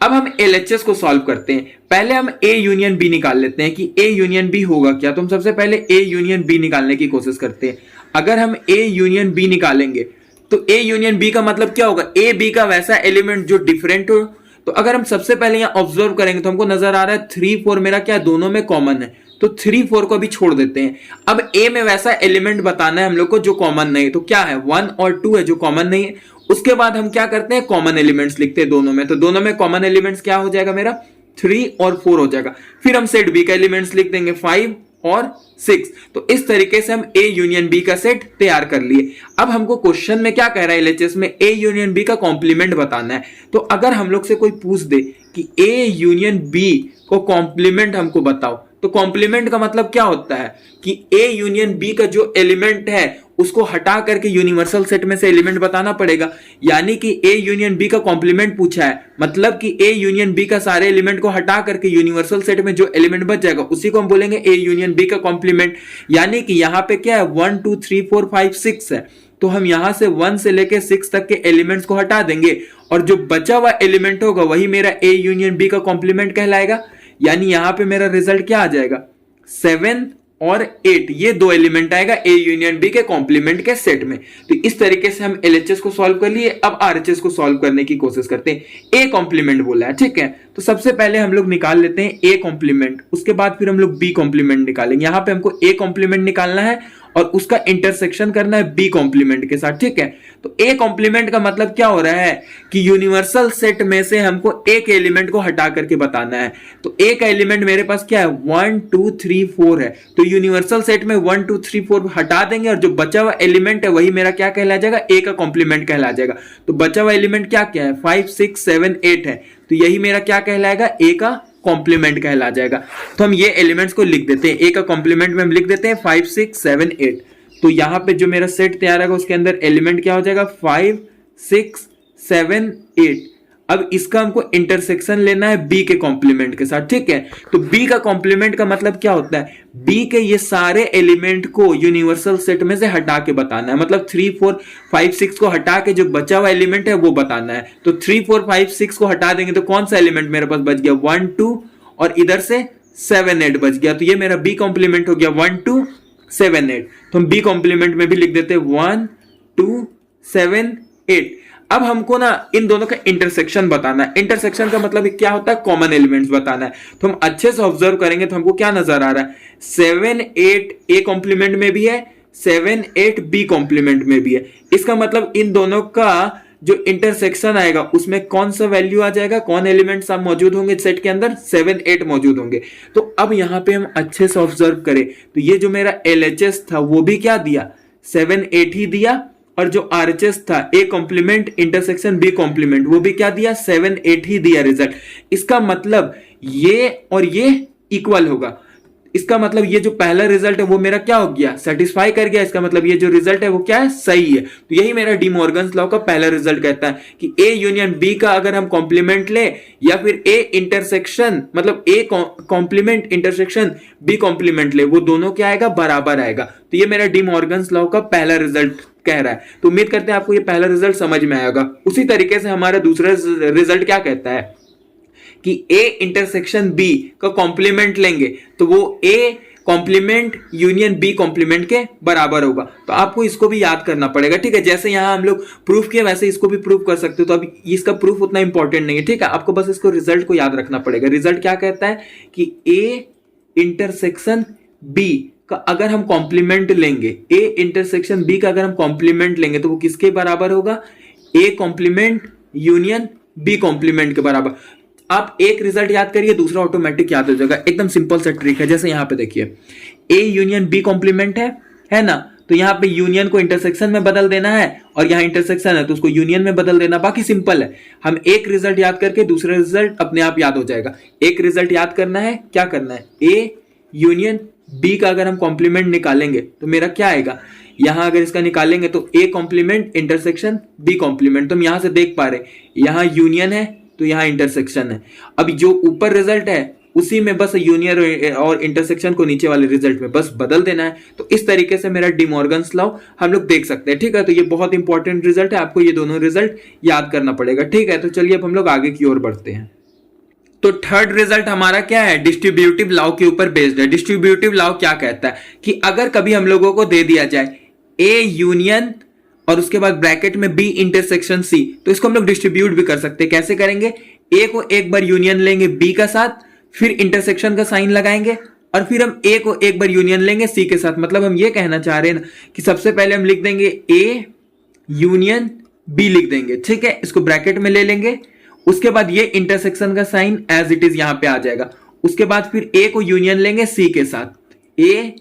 अब हम एलएचएस को सॉल्व करते हैं। पहले हम ए यूनियन बी निकाल लेते हैं कि ए यूनियन बी होगा क्या। तो हम सबसे पहले ए यूनियन बी निकालने की कोशिश करते हैं। अगर हम ए यूनियन बी निकालेंगे तो ए यूनियन बी का मतलब क्या होगा, ए बी का वैसा एलिमेंट जो डिफरेंट हो। तो अगर हम सबसे पहले यहां ऑब्जर्व करेंगे तो हमको नजर आ रहा है 3 4 मेरा क्या दोनों में कॉमन है, तो 3 4 को अभी छोड़ देते हैं। अब ए में वैसा एलिमेंट बताना है हम लोग को जो कॉमन नहीं है, तो क्या है 1 और 2 है जो कॉमन नहीं है। उसके बाद हम क्या करते हैं कॉमन एलिमेंट्स लिखते हैं दोनों में। तो दोनों में कॉमन एलिमेंट्स क्या हो जाएगा मेरा 3 और 4 हो जाएगा। फिर हम सेट बी का एलिमेंट्स लिख देंगे 5 और 6। तो इस तरीके से हम ए यूनियन बी का सेट तैयार कर लिए। अब हमको क्वेश्चन में क्या कह रहा है एलएचएस में, ए यूनियन बी का कॉम्प्लीमेंट बताना है। तो अगर हम लोग से कोई पूछ दे कि ए यूनियन बी को कॉम्प्लीमेंट हमको बताओ, तो कॉम्प्लीमेंट का मतलब क्या होता है कि ए यूनियन बी का जो एलिमेंट है उसको हटा करके यूनिवर्सल सेट में से एलिमेंट बताना पड़ेगा। यानी कि ए यूनियन बी का कॉम्प्लीमेंट पूछा है, मतलब कि ए यूनियन बी का सारे एलिमेंट को हटा करके यूनिवर्सल सेट में जो एलिमेंट बच जाएगा उसी को हम बोलेंगे ए यूनियन बी का कॉम्प्लीमेंट। यानी कि यहां पे क्या है 1 2 3 4 5 6 है, तो हम यहां से 1 से लेके 6 तक के एलिमेंट्स को हटा देंगे और जो बचा हुआ एलिमेंट होगा वही मेरा ए यूनियन बी का कॉम्प्लीमेंट कहलाएगा। यानी यहां पे मेरा रिजल्ट क्या आ जाएगा 7 और 8 ये दो एलिमेंट आएगा ए यूनियन बी के कॉम्प्लीमेंट के सेट में। तो इस तरीके से हम एलएचएस को सॉल्व कर लिए। अब आरएचएस को सॉल्व करने की कोशिश करते हैं। ए कॉम्प्लीमेंट बोला है, ठीक है, तो सबसे पहले हम लोग निकाल लेते हैं ए कॉम्प्लीमेंट, उसके बाद फिर हम लोग बी कॉम्प्लीमेंट निकालेंगे। यहां पे हमको ए कॉम्प्लीमेंट निकालना है और उसका इंटरसेक्शन करना है बी कॉम्प्लीमेंट के साथ, ठीक है। तो ए कॉम्प्लीमेंट का मतलब क्या हो रहा है कि यूनिवर्सल सेट में से हमको एक एलिमेंट को हटा करके बताना है। तो ए का एलिमेंट मेरे पास क्या है 1 2 3 4 है, तो यूनिवर्सल सेट में 1 2 3 4 हटा देंगे और जो बचा हुआ एलिमेंट है वही मेरा क्या कहला जाएगा, ए का कॉम्प्लीमेंट कहला जाएगा। तो बचा हुआ एलिमेंट क्या क्या है 5 6 7 8 है, तो यही मेरा क्या कहलाएगा, ए का कॉम्प्लीमेंट कहला जाएगा। तो हम ये एलिमेंट्स को लिख देते हैं, ए का कॉम्प्लीमेंट में हम लिख देते हैं 5 6 7 8। तो यहां पे जो मेरा सेट तैयार होगा उसके अंदर एलिमेंट क्या हो जाएगा 5 6 7 8। अब इसका हमको इंटरसेक्शन लेना है बी के कॉम्प्लीमेंट के साथ, ठीक है। तो बी का कॉम्प्लीमेंट का मतलब क्या होता है, बी के ये सारे एलिमेंट को यूनिवर्सल सेट में से हटा के बताना है। मतलब 3 4 5 6 को हटा के जो बचा हुआ एलिमेंट है वो बताना है। तो 3 4 5 6 को हटा देंगे तो कौन सा एलिमेंट मेरे पास बच गया 1 2 और इधर से 7 8 बच गया। तो ये मेरा बी कॉम्प्लीमेंट हो गया 1 2 7 8। तो हम बी कॉम्प्लीमेंट में भी लिख देते हैं 1 2 7 8। अब हमको ना इन दोनों का इंटरसेक्शन बताना है। इंटरसेक्शन का मतलब क्या होता है, कॉमन एलिमेंट्स बताना है। तो हम अच्छे से ऑब्जर्व करेंगे तो हमको क्या नजर आ रहा है 7 8 ए कॉम्प्लीमेंट में भी है, 7 8 बी कॉम्प्लीमेंट में भी है। इसका मतलब इन दोनों का जो इंटरसेक्शन आएगा उसमें कौन सा वैल्यू आ जाएगा, कौन एलिमेंट्स आप मौजूद होंगे सेट के अंदर 7 8 मौजूद होंगे। तो अब यहां पे हम अच्छे से ऑब्जर्व करें तो ये जो मेरा एलएचएस था वो भी क्या दिया 7 8 ही दिया, और जो आरएचएस था A complement intersection B complement वो भी क्या दिया 7 8 ही दिया रिजल्ट। इसका मतलब ये और ये इक्वल होगा। इसका मतलब ये जो पहला रिजल्ट है वो मेरा क्या हो गया, सेटिस्फाई कर गया। इसका मतलब ये जो रिजल्ट है वो क्या है, सही है। तो यही मेरा डी मॉर्गन्स लॉ का पहला रिजल्ट कहता है कि ए यूनियन बी का अगर हम कॉम्प्लीमेंट ले या फिर ए इंटरसेक्शन मतलब A complement intersection B complement ले, वो दोनों क्या आएगा, बराबर आएगा। तो ये मेरा डी मॉर्गन्स लॉ का पहला रिजल्ट कह रहा है। तो उम्मीद करते हैं आपको ये पहला रिजल्ट समझ में आएगा। उसी तरीके से हमारा दूसरा रिजल्ट क्या कहता है कि ए इंटरसेक्शन बी का कॉम्प्लीमेंट लेंगे तो वो A complement union B complement के बराबर होगा। तो आपको इसको भी याद करना पड़ेगा, ठीक है। जैसे यहां हम लोग प्रूफ किए वैसे इसको भी प्रूफ कर सकते हो। तो अब इसका प्रूफ उतना इंपॉर्टेंट नहीं है, ठीक है। आपको बस इसको रिजल्ट को याद रखना पड़ेगा। रिजल्ट क्या कहता है कि ए इंटरसेक्शन बी का अगर हम कॉम्प्लीमेंट लेंगे, ए इंटरसेक्शन बी का अगर हम कॉम्प्लीमेंट लेंगे तो वो किसके बराबर होगा, A complement union B complement के बराबर। आप एक रिजल्ट याद करिए, दूसरा ऑटोमेटिक याद हो जाएगा। एकदम सिंपल सा ट्रिक है। जैसे यहां पे देखिए ए यूनियन बी कॉम्प्लीमेंट है ना, तो यहां पे यूनियन को इंटरसेक्शन में बदल देना है और यहां इंटरसेक्शन है तो उसको यूनियन में बदल देना। बाकी सिंपल है। हम एक रिजल्ट याद करके दूसरा रिजल्ट अपने आप याद हो जाएगा। एक रिजल्ट याद करना है, क्या करना है, ए यूनियन बी का अगर हम कॉम्प्लीमेंट निकालेंगे तो मेरा क्या आएगा, यहां अगर इसका निकालेंगे तो A complement intersection B complement. तो हम यहां से देख पा रहे यहां यूनियन है तो यहां इंटरसेक्शन है। अब जो ऊपर रिजल्ट है उसी में बस यूनियन और इंटरसेक्शन को नीचे वाले रिजल्ट में बस बदल देना है। तो इस तरीके से मेरा डी मॉर्गन्स लॉ हम लोग देख सकते हैं, ठीक है। तो ये बहुत इंपॉर्टेंट रिजल्ट है, आपको ये दोनों रिजल्ट याद करना पड़ेगा, ठीक है। तो चलिए अब हम लोग आगे की ओर बढ़ते हैं। तो थर्ड रिजल्ट हमारा क्या है, डिस्ट्रीब्यूटिव लॉ के ऊपर बेस्ड है। डिस्ट्रीब्यूटिव लॉ क्या कहता है कि अगर कभी हम लोगों को दे दिया जाए ए यूनियन और उसके बाद ब्रैकेट में बी इंटरसेक्शन सी, तो इसको हम लोग डिस्ट्रीब्यूट भी कर सकते हैं। कैसे करेंगे, ए को एक बार यूनियन लेंगे बी का साथ, फिर इंटरसेक्शन का साइन लगाएंगे और फिर हम ए को एक बार यूनियन लेंगे सी के साथ। मतलब हम ये कहना चाह रहे हैं ना कि सबसे पहले हम लिख देंगे ए यूनियन बी लिख देंगे, ठीक है। इसको ब्रैकेट में ले लेंगे, उसके बाद ये इंटरसेक्शन का साइन एज इट इज यहां पे आ जाएगा। उसके बाद फिर ए को यूनियन लेंगे सी के साथ, ए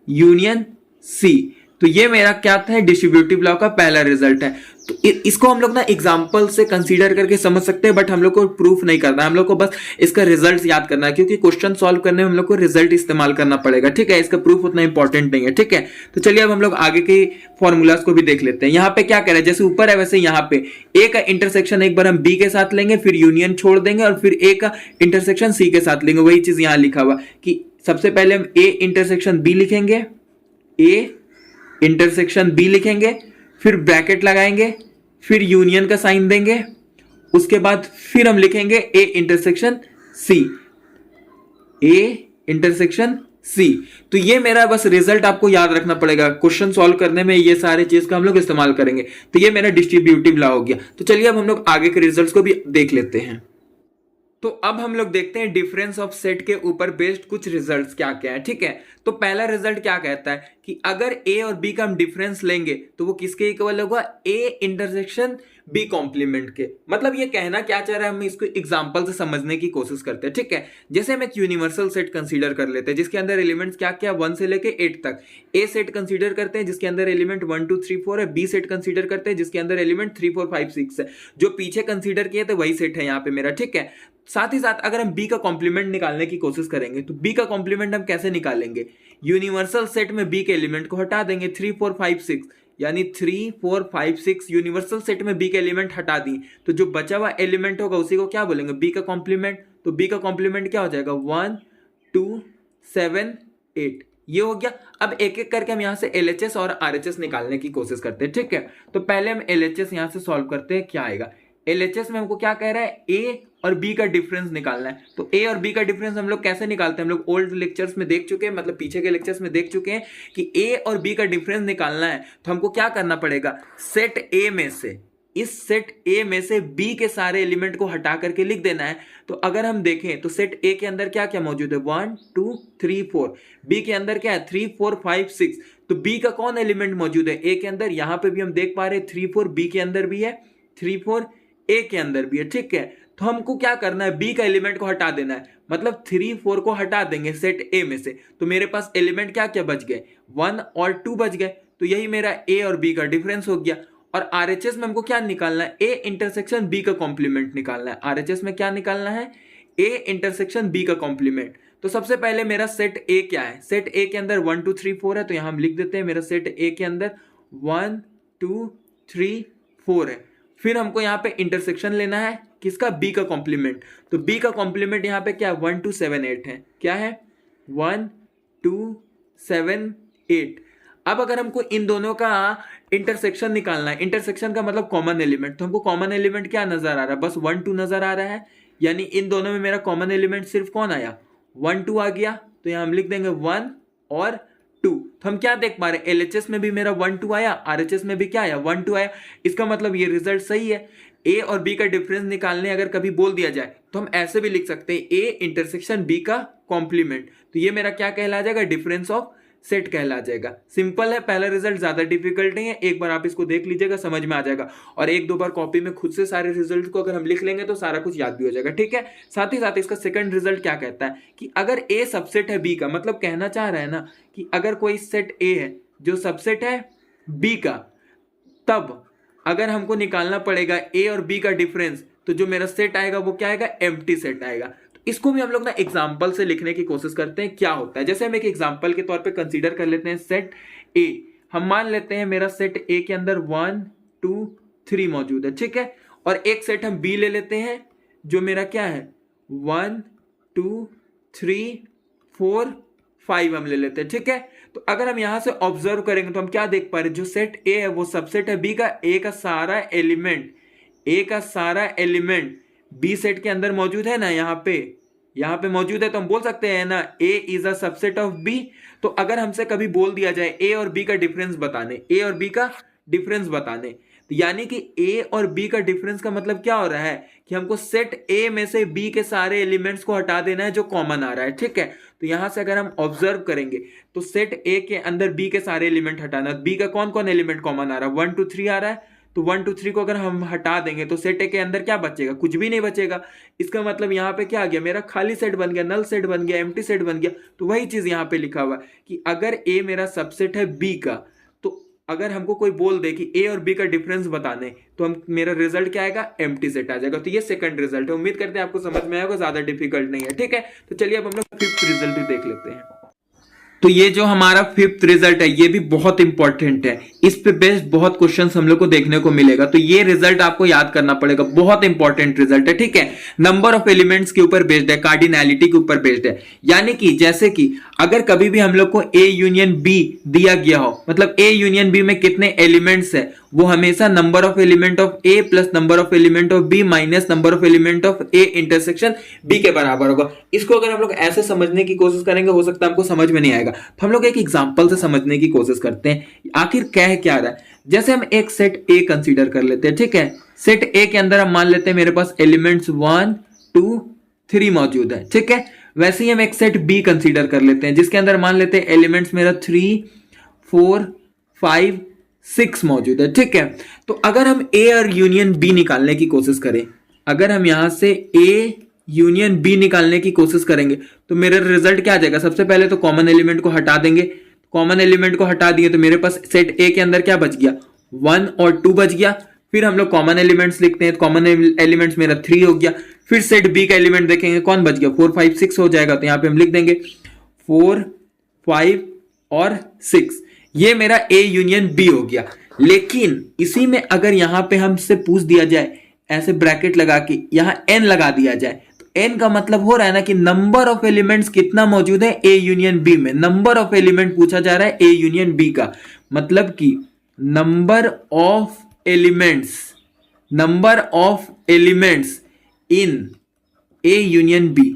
यूनियन सी। तो ये मेरा क्या था, डिस्ट्रीब्यूटिव लॉ का पहला रिजल्ट है। तो इसको हम लोग ना एग्जांपल से कंसीडर करके समझ सकते हैं, बट हम लोग को प्रूफ नहीं करना है, हम लोग को बस इसका रिजल्ट याद करना है, क्योंकि क्वेश्चन सॉल्व करने में हम लोग को रिजल्ट इस्तेमाल करना पड़ेगा, ठीक है। इसका प्रूफ उतना इंपॉर्टेंट नहीं है, ठीक है। तो चलिए अब हम लोग आगे के फॉर्मूलाज को भी देख लेते हैं। यहाँ पे क्या कह रहे हैं, जैसे ऊपर है वैसे यहाँ पे ए का इंटरसेक्शन एक बार हम बी के साथ लेंगे, फिर यूनियन छोड़ देंगे और फिर ए का इंटरसेक्शन सी के साथ लेंगे। वही चीज यहाँ लिखा हुआ कि सबसे पहले हम ए इंटरसेक्शन बी लिखेंगे, ए इंटरसेक्शन बी लिखेंगे, फिर ब्रैकेट लगाएंगे, फिर यूनियन का साइन देंगे, उसके बाद फिर हम लिखेंगे A intersection C, A intersection C. तो ये मेरा बस रिजल्ट आपको याद रखना पड़ेगा, क्वेश्चन सॉल्व करने में ये सारे चीज का हम लोग इस्तेमाल करेंगे। तो ये मेरा डिस्ट्रीब्यूटिव लॉ हो गया। तो चलिए अब हम लोग आगे के रिजल्ट्स को भी देख लेते हैं। तो अब हम लोग देखते हैं डिफरेंस ऑफ सेट के ऊपर बेस्ड कुछ रिजल्ट्स क्या क्या है। ठीक है, तो पहला रिजल्ट क्या कहता है कि अगर ए और बी का हम डिफरेंस लेंगे तो वो किसके इक्वल होगा, ए इंटरसेक्शन बी कॉम्प्लीमेंट के। मतलब ये कहना क्या चाह रहा है, हम इसको एग्जांपल से समझने की कोशिश करते हैं। ठीक है, जैसे हम एक यूनिवर्सल सेट कंसीडर कर लेते हैं जिसके अंदर एलिमेंट्स क्या क्या 1 से लेके 8 तक। ए सेट कंसीडर करते हैं जिसके अंदर एलिमेंट 1 2 3 4 है। बी सेट कंसीडर करते हैं जिसके अंदर एलिमेंट 3 4 5 6 है। जो पीछे कंसीडर किए थे वही सेट है यहाँ पे मेरा। ठीक है, साथ ही साथ अगर हम बी का कॉम्प्लीमेंट निकालने की कोशिश करेंगे तो बी का कॉम्प्लीमेंट हम कैसे निकालेंगे, यूनिवर्सल सेट में बी के एलिमेंट को हटा देंगे 3 4 5 6, यानी 3 4 5 6 यूनिवर्सल सेट में बी के एलिमेंट हटा दिए तो जो बचा हुआ एलिमेंट होगा उसी को क्या बोलेंगे, बी का कॉम्प्लीमेंट। तो बी का कॉम्प्लीमेंट क्या हो जाएगा, 1 2 7 8। ये हो गया। अब एक एक करके हम यहां से LHS और RHS निकालने की कोशिश करते हैं। ठीक है, तो पहले हम LHS यहां से सॉल्व करते हैं। क्या आएगा, LHS में हमको क्या कह रहा है, ए और बी का डिफरेंस निकालना है। तो ए और बी का डिफरेंस हम लोग कैसे निकालते हैं, हम लोग ओल्ड लेक्चर्स में देख चुके हैं, मतलब पीछे के लेक्चर्स में देख चुके हैं कि ए और बी का डिफरेंस निकालना है तो हमको क्या करना पड़ेगा, सेट ए में से, इस सेट ए में से बी के सारे एलिमेंट को हटा करके लिख देना है। तो अगर हम देखें तो सेट ए के अंदर क्या क्या मौजूद है, 1 2 3 4। बी के अंदर क्या है, 3 4 5 6। तो बी का कौन एलिमेंट मौजूद है, ए के अंदर। यहां पे भी हम देख पा रहे हैं 3 4 बी के अंदर भी है, 3 4 ए के अंदर भी है। ठीक है, तो हमको क्या करना है, बी का एलिमेंट को हटा देना है। मतलब 3 4 को हटा देंगे सेट ए में से, तो मेरे पास एलिमेंट क्या क्या बच गए, 1 और 2 बच गए। तो यही मेरा ए और बी का डिफरेंस हो गया। और RHS में हमको क्या निकालना है, ए इंटरसेक्शन बी का कॉम्प्लीमेंट निकालना है। RHS में क्या निकालना है, ए इंटरसेक्शन बी का कॉम्प्लीमेंट। तो सबसे पहले मेरा सेट ए क्या है, सेट ए के अंदर 1 2 3 4 है। तो यहां हम लिख देते हैं मेरा सेट ए के अंदर 1 2 3 4 है। फिर हमको यहाँ पे इंटरसेक्शन लेना है किसका, बी का कॉम्प्लीमेंट। तो बी का कॉम्प्लीमेंट यहाँ पे क्या है, 1 2 7 8 है। क्या है, 1 2 7 8। अब अगर हमको इन दोनों का इंटरसेक्शन निकालना है, इंटरसेक्शन का मतलब कॉमन एलिमेंट, तो हमको कॉमन एलिमेंट क्या नजर आ रहा है, बस 1 2 नजर आ रहा है। यानी इन दोनों में मेरा कॉमन एलिमेंट सिर्फ कौन आया, 1 2 आ गया। तो यहां हम लिख देंगे 1 और 2। तो हम क्या देख पा रहे हैं, LHS में भी मेरा 1 2 आया, RHS में भी क्या आया, 1 2 आया। इसका मतलब ये रिजल्ट सही है। ए और बी का डिफरेंस निकालने अगर कभी बोल दिया जाए तो हम ऐसे भी लिख सकते हैं, ए इंटरसेक्शन बी का कॉम्प्लीमेंट। तो ये मेरा क्या कहला जाएगा, डिफरेंस ऑफ सेट कहला जाएगा। सिंपल है, पहला रिजल्ट ज्यादा डिफिकल्ट नहीं है। एक बार आप इसको देख लीजिएगा, समझ में आ जाएगा। और एक दो बार कॉपी में खुद से सारे रिजल्ट को अगर हम लिख लेंगे तो सारा कुछ याद भी हो जाएगा। ठीक है, साथ ही साथ इसका सेकंड रिजल्ट क्या कहता है कि अगर ए सबसेट है बी का, मतलब कहना चाह रहा है ना कि अगर कोई सेट ए है जो सबसेट है बी का, तब अगर हमको निकालना पड़ेगा ए और बी का डिफरेंस, तो जो मेरा सेट आएगा वो क्या आएगा, एम्प्टी सेट आएगा। इसको भी हम लोग ना एग्जाम्पल से लिखने की कोशिश करते हैं क्या होता है। जैसे हम एक एग्जाम्पल के तौर पे कंसीडर कर लेते हैं सेट ए। हम मान लेते हैं मेरा सेट ए के अंदर 1 2 3 मौजूद है। ठीक है, और एक सेट हम बी ले लेते हैं जो मेरा क्या है, 1 2 3 4 5 हम ले लेते हैं। ठीक है, तो अगर हम यहां से ऑब्जर्व करेंगे तो हम क्या देख पा रहे हैं, जो सेट ए है वो सबसेट है बी का। ए का सारा एलिमेंट बी सेट के अंदर मौजूद है ना, यहाँ पे मौजूद है। तो हम बोल सकते हैं ना, A is a subset of B. तो अगर हमसे कभी बोल दिया जाए ए और बी का डिफरेंस बताने, तो यानी कि ए और बी का डिफरेंस का मतलब क्या हो रहा है कि हमको सेट ए में से बी के सारे एलिमेंट्स को हटा देना है जो कॉमन आ रहा है। ठीक है, तो यहां से अगर हम ऑब्जर्व करेंगे तो सेट ए के अंदर बी के सारे एलिमेंट हटाना, बी का कौन कौन एलिमेंट कॉमन आ रहा है, 1 2 3 आ रहा है। तो 1 2 3 को अगर हम हटा देंगे तो सेट ए के अंदर क्या बचेगा, कुछ भी नहीं बचेगा। इसका मतलब यहाँ पे क्या आ गया, मेरा खाली सेट बन गया, नल सेट बन गया, एम्प्टी सेट बन गया। तो वही चीज यहाँ पे लिखा हुआ है कि अगर ए मेरा सबसेट है बी का, तो अगर हमको कोई बोल दे कि ए और बी का डिफरेंस बताने, तो हम मेरा रिजल्ट क्या आएगा, एम्प्टी सेट आ जाएगा। तो ये सेकंड रिजल्ट है। उम्मीद करते हैं आपको समझ में आएगा, ज्यादा डिफिकल्ट नहीं है। ठीक है, तो चलिए अब हम लोग फिफ्थ रिजल्ट भी देख लेते हैं। तो ये जो हमारा फिफ्थ रिजल्ट है ये भी बहुत इंपॉर्टेंट है। इस पे बेस्ड बहुत क्वेश्चंस हम लोग को देखने को मिलेगा। तो ये रिजल्ट आपको याद करना पड़ेगा, बहुत इंपॉर्टेंट रिजल्ट है। ठीक है, नंबर ऑफ एलिमेंट्स के ऊपर बेस्ड है, कार्डिनैलिटी के ऊपर बेस्ड है। यानी कि जैसे कि अगर कभी भी हम लोग को ए यूनियन बी दिया गया हो, मतलब ए यूनियन बी में कितने एलिमेंट्स है वो हमेशा number of element of A plus number of element of B minus number of element of A intersection B के बराबर होगा। इसको अगर हम लोग ऐसे समझने की कोशिश करेंगे, हो सकता है हमको समझ में नहीं आएगा, तो हम लोग एक एग्जांपल से समझने की कोशिश करते हैं आखिर कह क्या रहा है। जैसे हम एक सेट ए कंसीडर कर लेते हैं, ठीक है। सेट ए के अंदर हम मान लेते हैं मेरे पास एलिमेंट्स 1 2 3 मौजूद है, ठीक है। वैसे ही हम एक सेट बी कंसीडर कर लेते हैं जिसके अंदर मान लेते हैं एलिमेंट्स मेरा 3 4 5 6 मौजूद है, ठीक है। तो अगर हम ए और यूनियन बी निकालने की कोशिश करें, अगर हम यहां से ए यूनियन बी निकालने की कोशिश करेंगे तो मेरा रिजल्ट क्या आ जाएगा। सबसे पहले तो कॉमन एलिमेंट को हटा देंगे, कॉमन एलिमेंट को हटा दिए तो मेरे पास सेट ए के अंदर क्या बच गया, 1 और 2 बच गया। फिर हम लोग कॉमन एलिमेंट्स लिखते हैं, कॉमन एलिमेंट्स मेरा 3 हो गया। फिर सेट बी का एलिमेंट देखेंगे कौन बच गया, 4 5 6 हो जाएगा। तो यहां पे हम लिख देंगे 4 5 और 6, ये मेरा ए यूनियन बी हो गया। लेकिन इसी में अगर यहां पे हमसे पूछ दिया जाए, ऐसे ब्रैकेट लगा के यहां एन लगा दिया जाए, तो एन का मतलब हो रहा है ना कि नंबर ऑफ एलिमेंट्स कितना मौजूद है ए यूनियन बी में। नंबर ऑफ एलिमेंट पूछा जा रहा है ए यूनियन बी का, मतलब कि number of elements in A union B,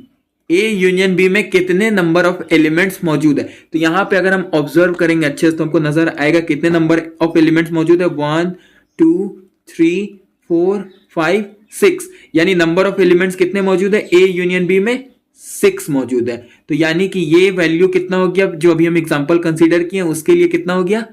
A union B में कितने नंबर ऑफ एलिमेंट्स मौजूद है। तो यहां पे अगर हम ऑब्जर्व करेंगे अच्छे से तो हमको नजर आएगा कितने नंबर ऑफ एलिमेंट्स मौजूद है, 1 2 3 4 5 6, यानी नंबर ऑफ एलिमेंट्स कितने मौजूद है ए यूनियन बी में, 6 मौजूद है। तो यानी कि ये वैल्यू कितना हो गया, जो अभी हम एग्जांपल कंसीडर किए उसके लिए कितना हो गया,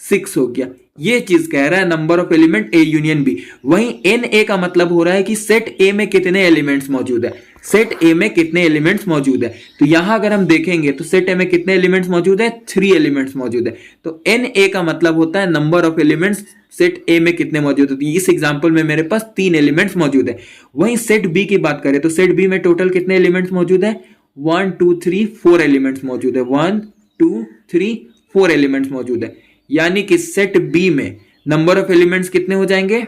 6 हो गया। ये चीज कह रहा है number of element A union B. वहीं एन ए का मतलब हो रहा है कि सेट ए में कितने एलिमेंट्स मौजूद है, सेट ए में कितने एलिमेंट्स मौजूद है। तो यहां अगर हम देखेंगे तो सेट ए में कितने एलिमेंट्स मौजूद है, 3 एलिमेंट्स मौजूद है। तो एन ए का मतलब होता है नंबर ऑफ एलिमेंट्स सेट ए में कितने मौजूद है। तो इस एग्जांपल में मेरे पास 3 एलिमेंट्स मौजूद है। वहीं सेट बी की बात करें तो सेट बी में टोटल कितने एलिमेंट्स मौजूद है, 1 2 3 4 एलिमेंट्स मौजूद है, 1 2 3 4 एलिमेंट्स मौजूद है। यानी कि सेट बी में नंबर ऑफ एलिमेंट्स कितने हो जाएंगे,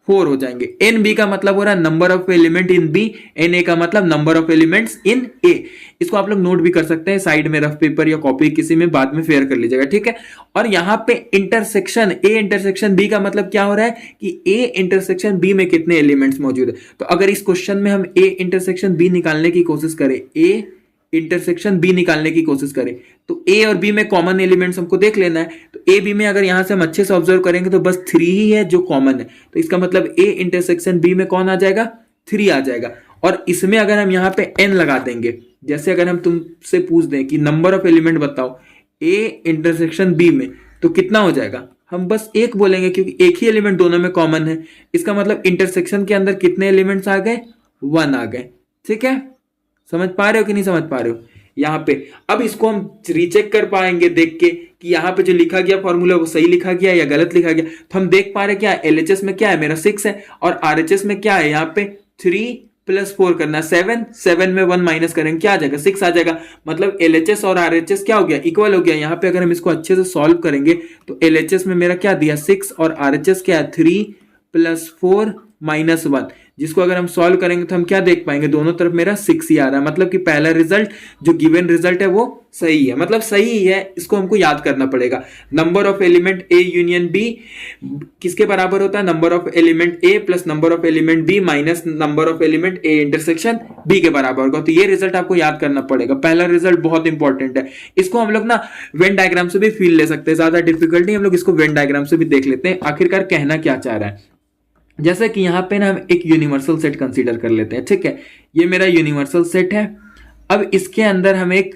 4 हो जाएंगे। एन बी का मतलब हो रहा है number of element in B, N A का मतलब number of elements in A. इसको आप लोग नोट भी कर सकते हैं साइड में, रफ पेपर या कॉपी किसी में बाद में फेयर कर लीजिएगा, ठीक है। और यहां पे इंटरसेक्शन ए इंटरसेक्शन बी का मतलब क्या हो रहा है कि ए इंटरसेक्शन बी में कितने एलिमेंट्स मौजूद है। तो अगर इस क्वेश्चन में हम ए इंटरसेक्शन बी निकालने की कोशिश करें, ए इंटरसेक्शन बी निकालने की कोशिश करें तो ए और बी में कॉमन एलिमेंट्स हमको देख लेना है। तो ए बी में अगर यहां से हम अच्छे से ऑब्जर्व करेंगे तो बस 3 ही है जो कॉमन है। तो इसका मतलब ए इंटरसेक्शन बी में कौन आ जाएगा, 3 आ जाएगा। और इसमें अगर हम यहां पे एन लगा देंगे, जैसे अगर हम तुमसे पूछ दें कि नंबर ऑफ एलिमेंट बताओ ए इंटरसेक्शन बी में, तो कितना हो जाएगा, हम बस 1 बोलेंगे क्योंकि एक ही एलिमेंट दोनों में कॉमन है। इसका मतलब इंटरसेक्शन के अंदर कितने एलिमेंट्स आ गए, 1 आ गए, ठीक है। समझ पा रहे हो कि नहीं समझ पा रहे हो यहां पे। अब इसको हम रीचेक कर पाएंगे देख के कि यहां पे जो लिखा गया फॉर्मूला वो सही लिखा गया या गलत लिखा गया। तो हम देख पा रहे क्या, एलएचएस में क्या है मेरा 6 है और आरएचएस में क्या है, यहाँ पे 3 + 4 करना 7, 7 में 1 माइनस करेंगे क्या आ जाएगा, 6 आ जाएगा। मतलब एलएचएस और आरएचएस क्या हो गया, इक्वल हो गया। यहाँ पे अगर हम इसको अच्छे से सॉल्व करेंगे तो एलएचएस में मेरा क्या दिया 6 और आरएचएस क्या है 3 + 4 - 1, जिसको अगर हम सॉल्व करेंगे तो हम क्या देख पाएंगे, दोनों तरफ मेरा 6 ही आ रहा है। मतलब कि पहला रिजल्ट जो गिवन रिजल्ट है वो सही है, मतलब सही ही है। इसको हमको याद करना पड़ेगा। Number of element A union B किसके बराबर होता है, number of element A plus number of element B minus number of element A intersection B के बराबर होगा। तो ये रिजल्ट आपको याद करना पड़ेगा। पहला रिजल्ट बहुत इंपॉर्टेंट है। इसको हम लोग ना वेन डायग्राम से भी फील ले सकते हैं, ज्यादा डिफिकल्ट नहीं, हम लोग इसको वेन डायग्राम से भी देख लेते हैं आखिरकार कहना क्या चाह रहा है। जैसे कि यहां पे ना हम एक यूनिवर्सल सेट कंसीडर कर लेते हैं, ठीक है। ये मेरा यूनिवर्सल सेट है। अब इसके अंदर हम एक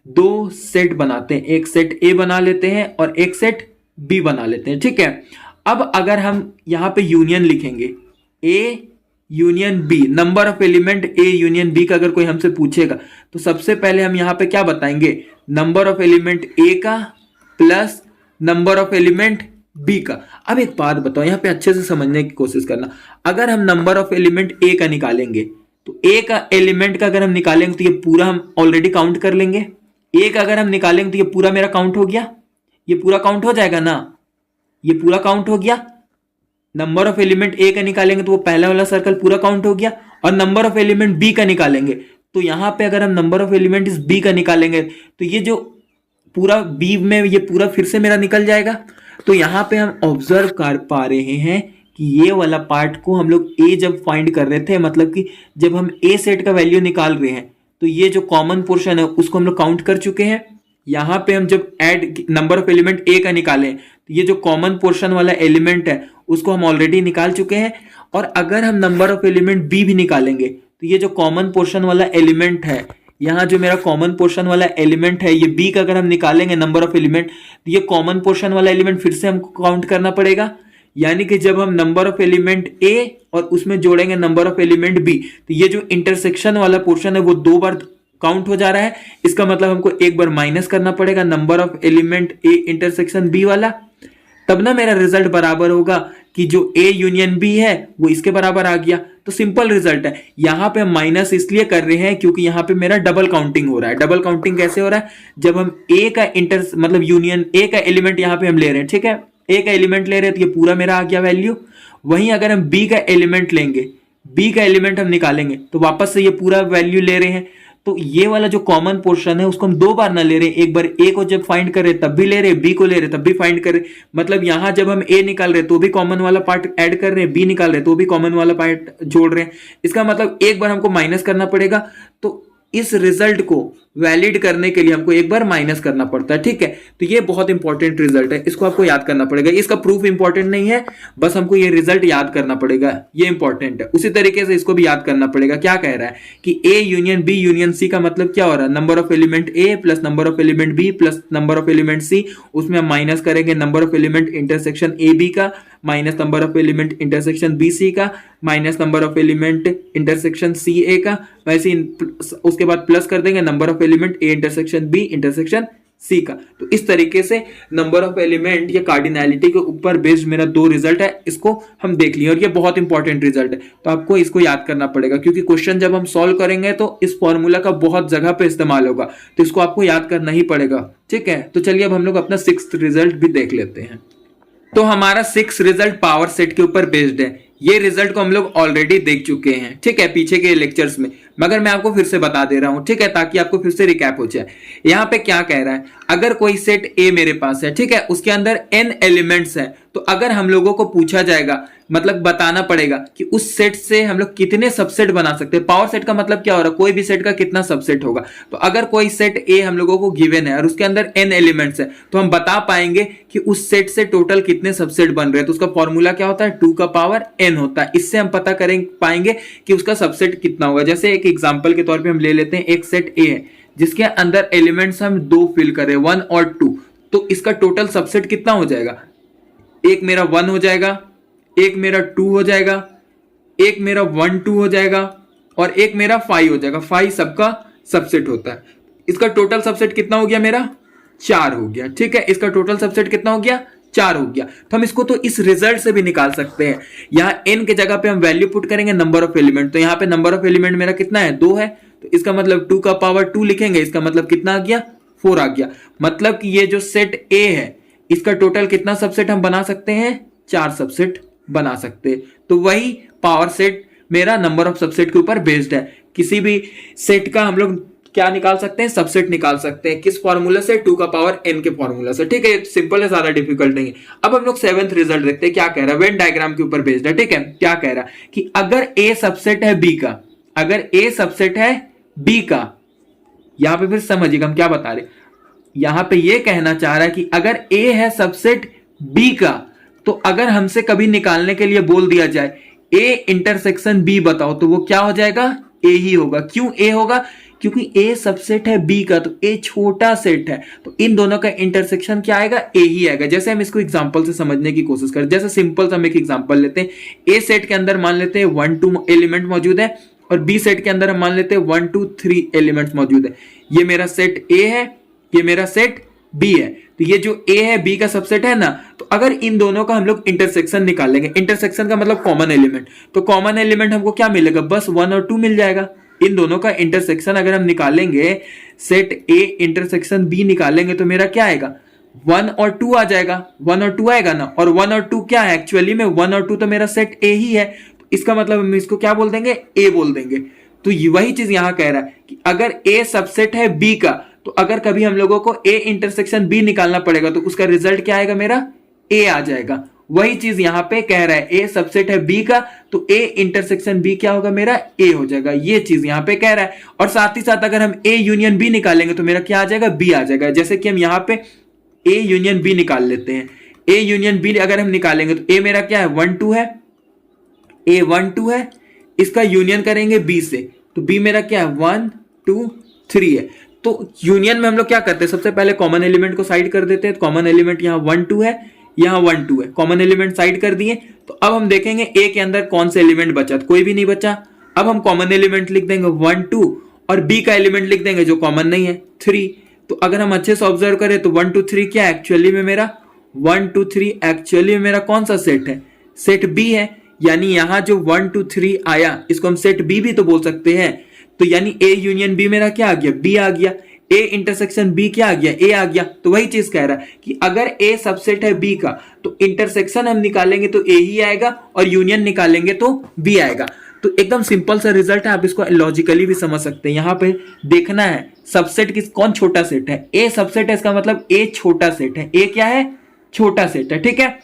2 सेट बनाते हैं, एक सेट ए बना लेते हैं और एक सेट बी बना लेते हैं, ठीक है। अब अगर हम यहां पे यूनियन लिखेंगे, A union B, number of element A union B का अगर कोई हमसे पूछेगा तो सबसे पहले हम यहां पे क्या बताएंगे, नंबर ऑफ एलिमेंट ए का plus number of element B का। अब एक बात बताओ, यहां पे अच्छे से समझने की कोशिश करना। अगर हम नंबर ऑफ एलिमेंट ए का निकालेंगे तो ए का एलिमेंट का अगर हम निकालेंगे तो ये पूरा हम ऑलरेडी काउंट कर लेंगे। ए का अगर हम निकालेंगे तो ये पूरा मेरा काउंट हो गया, ये पूरा काउंट हो जाएगा ना, ये पूरा काउंट हो गया। नंबर ऑफ एलिमेंट ए का निकालेंगे तो वो पहला वाला सर्कल पूरा काउंट हो गया। और नंबर ऑफ एलिमेंट बी का निकालेंगे तो यहां पे अगर हम नंबर ऑफ एलिमेंट इस बी का निकालेंगे तो ये जो पूरा बी में ये पूरा फिर से मेरा निकल जाएगा। तो यहाँ पे हम ऑब्जर्व कर पा रहे हैं कि ये वाला पार्ट को हम लोग ए जब फाइंड कर रहे थे, मतलब कि जब हम ए सेट का वैल्यू निकाल रहे हैं तो ये जो कॉमन पोर्शन है उसको हम लोग काउंट कर चुके हैं। यहाँ पे हम जब add number of element A का निकालें तो ये जो कॉमन पोर्शन वाला एलिमेंट है उसको हम ऑलरेडी निकाल चुके हैं। और अगर हम नंबर ऑफ एलिमेंट बी भी निकालेंगे तो ये जो कॉमन पोर्शन वाला एलिमेंट है, यहाँ जो मेरा कॉमन पोर्शन वाला एलिमेंट है ये बी का अगर हम निकालेंगे नंबर ऑफ एलिमेंट तो ये कॉमन पोर्शन वाला एलिमेंट फिर से हमको काउंट करना पड़ेगा। यानी कि जब हम नंबर ऑफ एलिमेंट ए और उसमें जोड़ेंगे नंबर ऑफ एलिमेंट बी तो ये जो इंटरसेक्शन वाला पोर्शन है वो 2 बार काउंट हो जा रहा है। इसका मतलब हमको एक बार माइनस करना पड़ेगा number of element A intersection B वाला, तब ना मेरा रिजल्ट बराबर होगा कि जो ए यूनियन बी है वो इसके बराबर आ गया। तो सिंपल रिजल्ट है। यहां पे हम माइनस इसलिए कर रहे हैं क्योंकि यहां पे मेरा डबल काउंटिंग हो रहा है। डबल काउंटिंग कैसे हो रहा है? जब हम ए का मतलब यूनियन ए का एलिमेंट यहां पे हम ले रहे हैं, ठीक है, ए का एलिमेंट ले रहे हैं तो ये पूरा मेरा आ गया वैल्यू। वहीं अगर हम बी का एलिमेंट लेंगे, बी का एलिमेंट हम निकालेंगे तो वापस से ये पूरा वैल्यू ले रहे हैं। तो ये वाला जो कॉमन पोर्शन है उसको हम 2 बार ना ले रहे, एक बार ए को जब फाइंड कर रहे तब भी ले रहे, बी को ले रहे तब भी फाइंड कर रहे। मतलब यहां जब हम ए निकाल रहे तो भी कॉमन वाला पार्ट ऐड कर रहे हैं, बी निकाल रहे तो भी कॉमन वाला पार्ट जोड़ रहे हैं। इसका मतलब एक बार हमको माइनस करना पड़ेगा। तो इस रिजल्ट को वैलिड करने के लिए हमको एक बार माइनस करना पड़ता है, ठीक है। तो ये बहुत इंपॉर्टेंट रिजल्ट है, इसको आपको याद करना पड़ेगा। इसका प्रूफ इंपॉर्टेंट नहीं है, बस हमको ये रिजल्ट याद करना पड़ेगा, ये इंपॉर्टेंट है। उसी तरीके से इसको भी याद करना पड़ेगा। क्या कह रहा है कि A union B union C का मतलब क्या हो रहा है? Number of element A plus number of element B plus number of element C, उसमें हम माइनस करेंगे number of element intersection A B का minus number of element intersection B C का minus number of element intersection C A का, वैसे उसके बाद plus कर देंगे number of element A intersection B intersection सी का। तो इस तरीके से नंबर ऑफ एलिमेंट या कार्डिनैलिटी के ऊपर बेस्ड मेरा 2 रिजल्ट है, इसको हम देख लिए और ये बहुत इंपॉर्टेंट रिजल्ट है। तो आपको इसको याद करना पड़ेगा क्योंकि क्वेश्चन जब हम सॉल्व करेंगे तो इस फॉर्मूला का बहुत जगह पे इस्तेमाल होगा, तो इसको आपको याद करना ही पड़ेगा, ठीक है। तो चलिए अब हम लोग अपना 6th रिजल्ट भी देख लेते हैं। तो हमारा 6th रिजल्ट पावर सेट के ऊपर बेस्ड है। ये रिजल्ट को हम लोग ऑलरेडी देख चुके हैं, ठीक है, पीछे के लेक्चर्स में, मगर मैं आपको फिर से बता दे रहा हूं, ठीक है, ताकि आपको फिर से रिकैप हो जाए। यहां पे क्या कह रहा है? अगर कोई सेट ए मेरे पास है, ठीक है, उसके अंदर n एलिमेंट्स हैं, तो अगर हम लोगों को पूछा जाएगा, मतलब बताना पड़ेगा कि उस सेट से हम लोग कितने सबसेट बना सकते हैं। पावर सेट का मतलब क्या हो रहा है? कोई भी सेट का कितना सबसेट होगा। तो अगर कोई सेट ए हम लोगों को गिवन है और उसके अंदर n एलिमेंट्स है तो हम बता पाएंगे कि उस सेट से टोटल कितने सबसेट बन रहे हैं। तो उसका फॉर्मूला क्या होता है? 2 का पावर n होता है। इससे हम पता करें पाएंगे कि उसका सबसेट कितना होगा। जैसे एक एग्जांपल के तौर पे हम ले लेते हैं, एक सेट ए है जिसके अंदर एलिमेंट्स हम 2 फिल करें, 1 और 2, तो इसका टोटल सबसेट कितना हो जाएगा? एक मेरा 1 हो जाएगा, एक मेरा 2 हो जाएगा, एक मेरा 1 2 हो जाएगा और एक मेरा 5 हो जाएगा। 5 सबका सबसेट होता है। इसका टोटल सबसेट कितना हो गया? मेरा 4 हो गया, ठीक है। इसका टोटल सबसेट कितना हो गया? 4 हो गया। तो हम इसको तो इस रिजल्ट से भी निकाल सकते हैं। यहां n के जगह पे हम वैल्यू पुट करेंगे नंबर ऑफ एलिमेंट, तो यहां पे नंबर ऑफ एलिमेंट मेरा कितना है? 2 है, तो इसका मतलब 2 का पावर 2 लिखेंगे, इसका मतलब कितना आ गया? 4 आ गया। मतलब कि ये जो सेट ए है इसका टोटल कितना सबसेट हम बना सकते हैं? 4 सबसेट बना सकते हैं। तो वही पावर सेट मेरा नंबर ऑफ सबसेट के ऊपर बेस्ड है। किसी भी सेट का हम लोग क्या निकाल सकते हैं? सबसेट निकाल सकते हैं। किस फॉर्मूला से? 2 का पावर n के फॉर्मूला से, ठीक है। सिंपल है, ज्यादा डिफिकल्ट नहीं है। अब हम लोग 7th रिजल्ट देखते हैं क्या कह रहा है। वेन डायग्राम के ऊपर बेस्ड है, ठीक है। क्या कह रहा है कि अगर a सबसेट है b का, अगर a सबसेट है b का, यहां पे फिर समझिएगा हम क्या बता रहे। यहां पे ये कहना चाह रहा है कि अगर a है सबसेट b का, तो अगर हमसे कभी निकालने के लिए बोल दिया जाए a इंटरसेक्शन b बताओ, तो वो क्या हो जाएगा? a ही होगा। क्यों a होगा? क्योंकि a सबसेट है b का, तो a छोटा सेट है, तो इन दोनों का इंटरसेक्शन क्या आएगा? a ही आएगा। जैसे हम इसको एग्जांपल से समझने की कोशिश करें, जैसे सिंपल से हम एक एग्जांपल लेते हैं। a सेट के अंदर मान लेते हैं 1 2 एलिमेंट मौजूद है और b सेट के अंदर हम मान लेते हैं 1 2 3 एलिमेंट्स मौजूद है। ये मेरा सेट a है, ये मेरा सेट b है। तो ये जो a है b का सबसेट है ना, तो अगर इन दोनों का हम लोग इंटरसेक्शन निकालेंगे, इंटरसेक्शन का मतलब कॉमन एलिमेंट, तो कॉमन एलिमेंट हमको क्या मिलेगा? बस 1 और 2 मिल जाएगा। इन दोनों का इंटरसेक्शन अगर हम निकालेंगे, सेट a इंटरसेक्शन b निकालेंगे, तो मेरा क्या आएगा? 1 और 2 आ जाएगा। 1 और 2 आएगा ना, और 1 और 2 क्या है? एक्चुअली में 1 और 2 तो मेरा सेट a ही है, तो इसका मतलब हम इसको क्या बोल देंगे? a बोल देंगे। तो वही चीज यहां कह रहा है कि अगर a सबसेट है b का, तो अगर कभी हम लोगों को a इंटरसेक्शन b निकालना पड़ेगा तो उसका रिजल्ट क्या आएगा? मेरा ए आ जाएगा। वही चीज यहां पे कह रहा है, ए सबसेट है बी का, तो ए इंटरसेक्शन बी क्या होगा मेरा, ए हो जाएगा। ये चीज यहां पे कह रहा है। और साथ ही साथ अगर हम ए यूनियन बी निकालेंगे तो मेरा क्या आ जाएगा, बी आ जाएगा। जैसे कि हम यहां पे ए यूनियन बी निकाल लेते हैं। ए यूनियन बी अगर हम निकालेंगे तो ए मेरा क्या है, 1 2 है, ए 1 2 है, इसका यूनियन करेंगे बी से तो बी मेरा क्या है, 1 2 3 है। तो यूनियन में हम लोग क्या करते हैं, सबसे पहले कॉमन एलिमेंट को साइड कर देते हैं। कॉमन एलिमेंट यहाँ 1 2 है, यहाँ 1 2 है, कॉमन एलिमेंट साइड कर दिए। तो अब हम देखेंगे ए के अंदर कौन से एलिमेंट बचा, तो कोई भी नहीं बचा। अब हम कॉमन एलिमेंट लिख देंगे 1 2 और बी का एलिमेंट लिख देंगे जो कॉमन नहीं है, 3। तो अगर हम अच्छे से ऑब्जर्व करें तो 1 2 3 क्या एक्चुअली में मेरा 1 2 3 एक्चुअली में मेरा कौन सा सेट है, सेट बी है। यानी यहां जो 1 2 3 आया इसको हम सेट बी भी तो बोल सकते हैं। तो यानी ए यूनियन बी मेरा क्या आ गया, बी आ गया। ए इंटरसेक्शन बी क्या आ गया, ए आ गया। तो वही चीज कह रहा है कि अगर ए सबसेट है बी का तो इंटरसेक्शन हम निकालेंगे तो ए ही आएगा और यूनियन निकालेंगे तो बी आएगा। तो एकदम सिंपल सा रिजल्ट है, आप इसको लॉजिकली भी समझ सकते हैं। यहां पे देखना है सबसेट किस कौन छोटा सेट है, ए सबसेट है, इसका मतलब ए छोटा सेट है। ए क्या है, छोटा सेट है, ठीक है।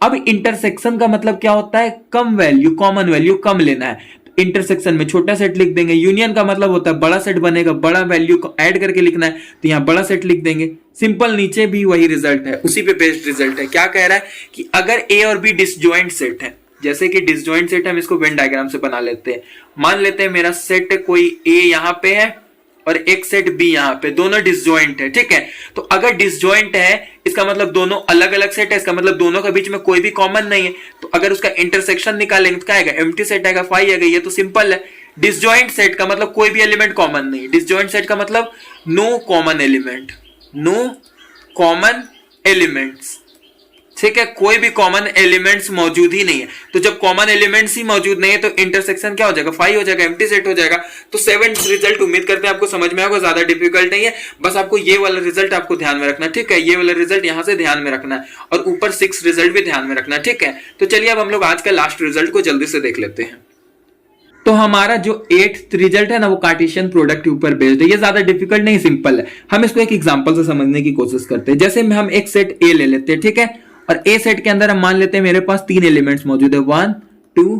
अब इंटरसेक्शन का मतलब क्या होता है, कम वैल्यू, कॉमन वैल्यू कम लेना है। इंटरसेक्शन में छोटा सेट लिख देंगे। यूनियन का मतलब होता है बड़ा सेट बनेगा, बड़ा वैल्यू को ऐड करके लिखना है, तो यहां बड़ा सेट लिख देंगे। सिंपल, नीचे भी वही रिजल्ट है, उसी पे बेस्ड रिजल्ट है। क्या कह रहा है कि अगर ए और बी डिसजॉइंट सेट है, जैसे कि डिसजॉइंट सेट हम इसको वेन डायग्राम से बना लेते हैं। मान लेते हैं मेरा सेट कोई ए यहां पे है और एक सेट बी यहां पे, दोनों डिसजॉइंट है, ठीक है। तो अगर डिसजॉइंट है इसका मतलब दोनों अलग अलग सेट है, इसका मतलब दोनों के बीच में कोई भी कॉमन नहीं है। तो अगर उसका इंटरसेक्शन निकालेंगे तो क्या आएगा, एम्प्टी सेट आएगा, 5 आएगा। ये तो सिंपल है। डिसजॉइंट सेट का मतलब कोई भी एलिमेंट कॉमन नहीं। डिसजॉइंट सेट का मतलब no common element, no common elements, ठीक है। कोई भी कॉमन एलिमेंट्स मौजूद ही नहीं है। तो जब कॉमन एलिमेंट्स ही मौजूद नहीं है तो इंटरसेक्शन क्या हो जाएगा, 5 हो जाएगा, एम्प्टी सेट हो जाएगा। तो 7 रिजल्ट उम्मीद करते हैं आपको समझ में आएगा, ज्यादा डिफिकल्ट नहीं है। बस आपको ये वाला रिजल्ट आपको ध्यान में रखना, ठीक है। ये वाला रिजल्ट यहां से ध्यान में रखना है और ऊपर 6 रिजल्ट भी ध्यान में रखना, ठीक है। तो चलिए अब हम लोग आज का लास्ट रिजल्ट को जल्दी से देख लेते हैं। तो हमारा जो 8th रिजल्ट है ना वो कार्टेशियन प्रोडक्ट के ऊपर बेस्ड है। ये ज्यादा डिफिकल्ट नहीं, सिंपल है। हम इसको एक एग्जांपल से समझने की कोशिश करते हैं। जैसे हम एक सेट ए ले लेते हैं, ठीक है। और ए सेट के अंदर हम मान लेते हैं मेरे पास 3 एलिमेंट्स मौजूद है, 1 2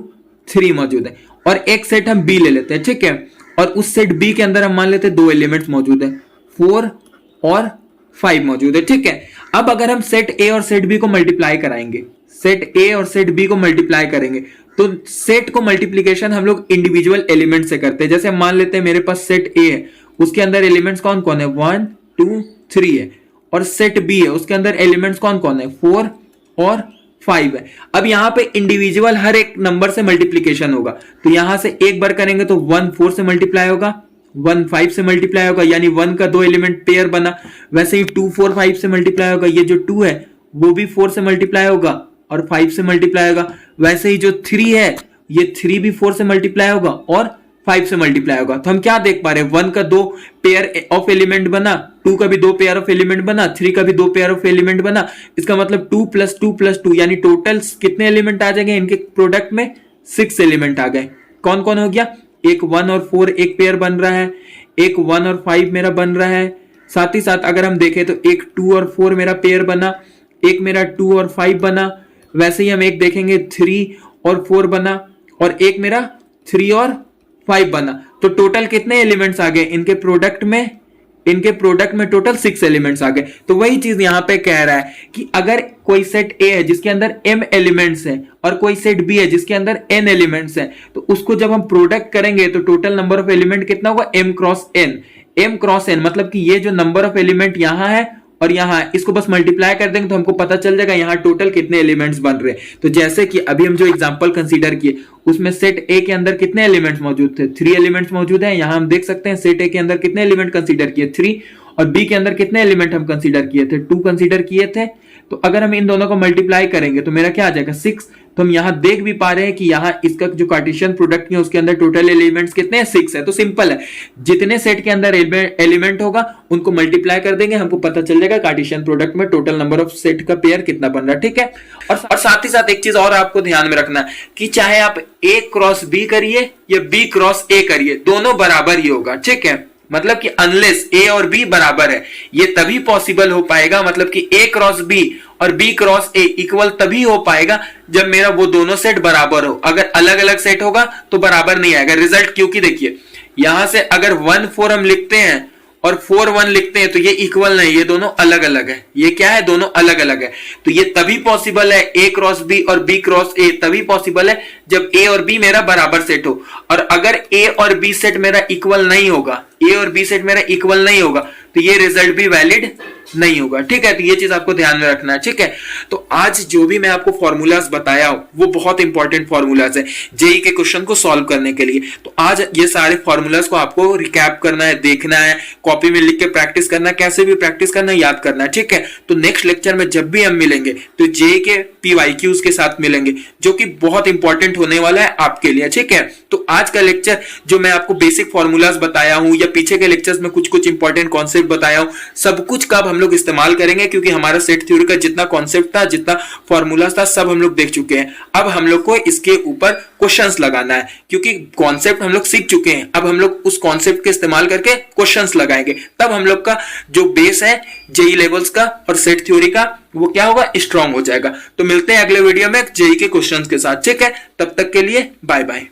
3 मौजूद है। और एक सेट हम बी ले लेते हैं, ठीक है। और उस सेट बी के अंदर हम मान लेते हैं 2 एलिमेंट्स मौजूद है, 4 और 5 मौजूद है, ठीक है। अब अगर हम सेट ए और सेट बी को मल्टीप्लाई कराएंगे, सेट ए और सेट बी को मल्टीप्लाई करेंगे तो सेट को मल्टीप्लीकेशन हम लोग इंडिविजुअल एलिमेंट से करते हैं। जैसे मान लेते हैं मेरे पास सेट ए है, उसके अंदर एलिमेंट्स कौन कौन है, 1 2 3 है। और सेट बी है, उसके अंदर एलिमेंट्स कौन कौन है, 4 और 5 है। अब यहां पे इंडिविजुअल हर एक नंबर से मल्टीप्लीकेशन होगा। तो यहां से एक बार करेंगे तो 1 4 से मल्टीप्लाई होगा, 1 5 से मल्टीप्लाई होगा, यानी 1 का 2 एलिमेंट पेयर बना। वैसे ही 2 4 5 से मल्टीप्लाई होगा, ये जो 2 है वो भी 4 से मल्टीप्लाई होगा और 5 से मल्टीप्लाई होगा। वैसे ही जो 3 है ये 3 भी 4 से मल्टीप्लाई होगा और 5 से मल्टीप्लाई होगा। तो हम क्या देख पा रहे हैं, 1 का 2 पेयर ऑफ एलिमेंट बना, 2 का भी 2 पेयर ऑफ एलिमेंट बना, 3 का भी 2 पेयर ऑफ एलिमेंट बना। इसका मतलब 2 + 2 + 2 यानी टोटल कितने एलिमेंट आ जाएंगे इनके प्रोडक्ट में, 6 एलिमेंट आ गए। कौन कौन हो गया, एक 1 और 4 एक पेयर बन रहा है, एक 1 और 5 मेरा बन रहा है। साथ ही साथ अगर हम देखें तो एक 2 और 4 मेरा पेयर बना, एक मेरा 2 और 5 बना। वैसे ही हम एक देखेंगे 3 और 4 बना और एक मेरा 3 और 5 बना। तो टोटल कितने एलिमेंट्स आ गए इनके प्रोडक्ट में, इनके प्रोडक्ट में टोटल 6 एलिमेंट्स आ गए। तो वही चीज यहां पे कह रहा है कि अगर कोई सेट ए है जिसके अंदर m एलिमेंट्स है और कोई सेट बी है जिसके अंदर n एलिमेंट्स है, तो उसको जब हम प्रोडक्ट करेंगे तो टोटल नंबर ऑफ एलिमेंट कितना होगा, m cross n। m cross n मतलब कि ये जो नंबर ऑफ एलिमेंट यहां है और यहां इसको बस मल्टीप्लाई कर देंगे तो हमको पता चल जाएगा यहां टोटल कितने एलिमेंट्स बन रहे हैं। तो जैसे कि अभी हम जो एग्जांपल कंसीडर किए उसमें सेट ए के अंदर कितने एलिमेंट्स मौजूद थे, 3 एलिमेंट्स मौजूद हैं। यहां हम देख सकते हैं सेट ए के अंदर कितने एलिमेंट कंसीडर किए, 3, और बी के अंदर कितने एलिमेंट हम कंसीडर किए थे, 2 कंसीडर किए थे। तो अगर हम इन दोनों को मल्टीप्लाई करेंगे तो मेरा क्या आ जाएगा, 6। तो हम यहां देख भी पा रहे हैं कि यहां इसका जो कार्टेशियन प्रोडक्ट है उसके अंदर टोटल एलिमेंट्स कितने हैं, 6 है। तो सिंपल है, जितने सेट के अंदर एलिमेंट होगा उनको मल्टीप्लाई कर देंगे, हमको पता चल जाएगा कार्टेशियन प्रोडक्ट में टोटल नंबर ऑफ सेट का पेयर कितना बन रहा है, ठीक है। और साथ ही साथ एक चीज और आपको ध्यान में रखना है कि चाहे आप ए क्रॉस बी करिए या बी क्रॉस ए करिए, दोनों बराबर ही होगा, ठीक है। मतलब कि अनलेस ए और बी बराबर है, ये तभी पॉसिबल हो पाएगा, मतलब कि ए क्रॉस बी और बी क्रॉस ए इक्वल तभी हो पाएगा जब मेरा वो दोनों सेट बराबर हो। अगर अलग अलग सेट होगा तो बराबर नहीं आएगा रिजल्ट, क्योंकि देखिए यहां से अगर 1 4 हम लिखते हैं और 4 1 लिखते हैं तो ये इक्वल नहीं, ये दोनों अलग अलग है। ये क्या है, दोनों अलग अलग है। तो ये तभी पॉसिबल है ए क्रॉस बी और बी क्रॉस ए तभी पॉसिबल है जब ए और बी मेरा बराबर सेट हो। और अगर ए और बी सेट मेरा इक्वल नहीं होगा, ए और बी सेट मेरा इक्वल नहीं होगा तो ये रिजल्ट भी वैलिड नहीं होगा। ठीक है, तो ये चीज आपको ध्यान में रखना है। ठीक है, तो आज जो भी मैं आपको फॉर्मूलाज बताया हूं वो बहुत इंपॉर्टेंट फॉर्मूलाज है जेई के क्वेश्चन को सॉल्व करने के लिए। तो आज ये सारे फॉर्मूलाज को आपको रिकैप करना है, देखना है, कॉपी में लिख के प्रैक्टिस करना है, कैसे भी प्रैक्टिस करना है, याद करना है। ठीक है, तो नेक्स्ट लेक्चर में जब भी हम मिलेंगे तो जेई के पीवाईक्यूज के साथ मिलेंगे जो कि बहुत इंपॉर्टेंट होने वाला है आपके लिए। ठीक है, तो आज का लेक्चर जो मैं आपको बेसिक फॉर्मूलाज बताया हूं या पीछे के लेक्चर्स में कुछ कुछ इंपॉर्टेंट कॉन्सेप्ट बताया हूं, सब कुछ का हम लोग इस्तेमाल करेंगे क्योंकि हमारा सेट थ्योरी का जितना कॉन्सेप्ट था, जितना फॉर्मूलाज था, सब हम लोग देख चुके हैं। अब हम लोग को इसके ऊपर क्वेश्चंस लगाना है क्योंकि कॉन्सेप्ट हम लोग सीख चुके हैं। अब हम लोग उस कॉन्सेप्ट के इस्तेमाल करके क्वेश्चंस लगाएंगे, तब हम लोग का जो बेस है जेई लेवल्स का और सेट थ्योरी का वो क्या होगा, स्ट्रांग हो जाएगा। तो मिलते हैं अगले वीडियो में जेई के क्वेश्चंस के साथ। ठीक है, तब तक के लिए बाय बाय।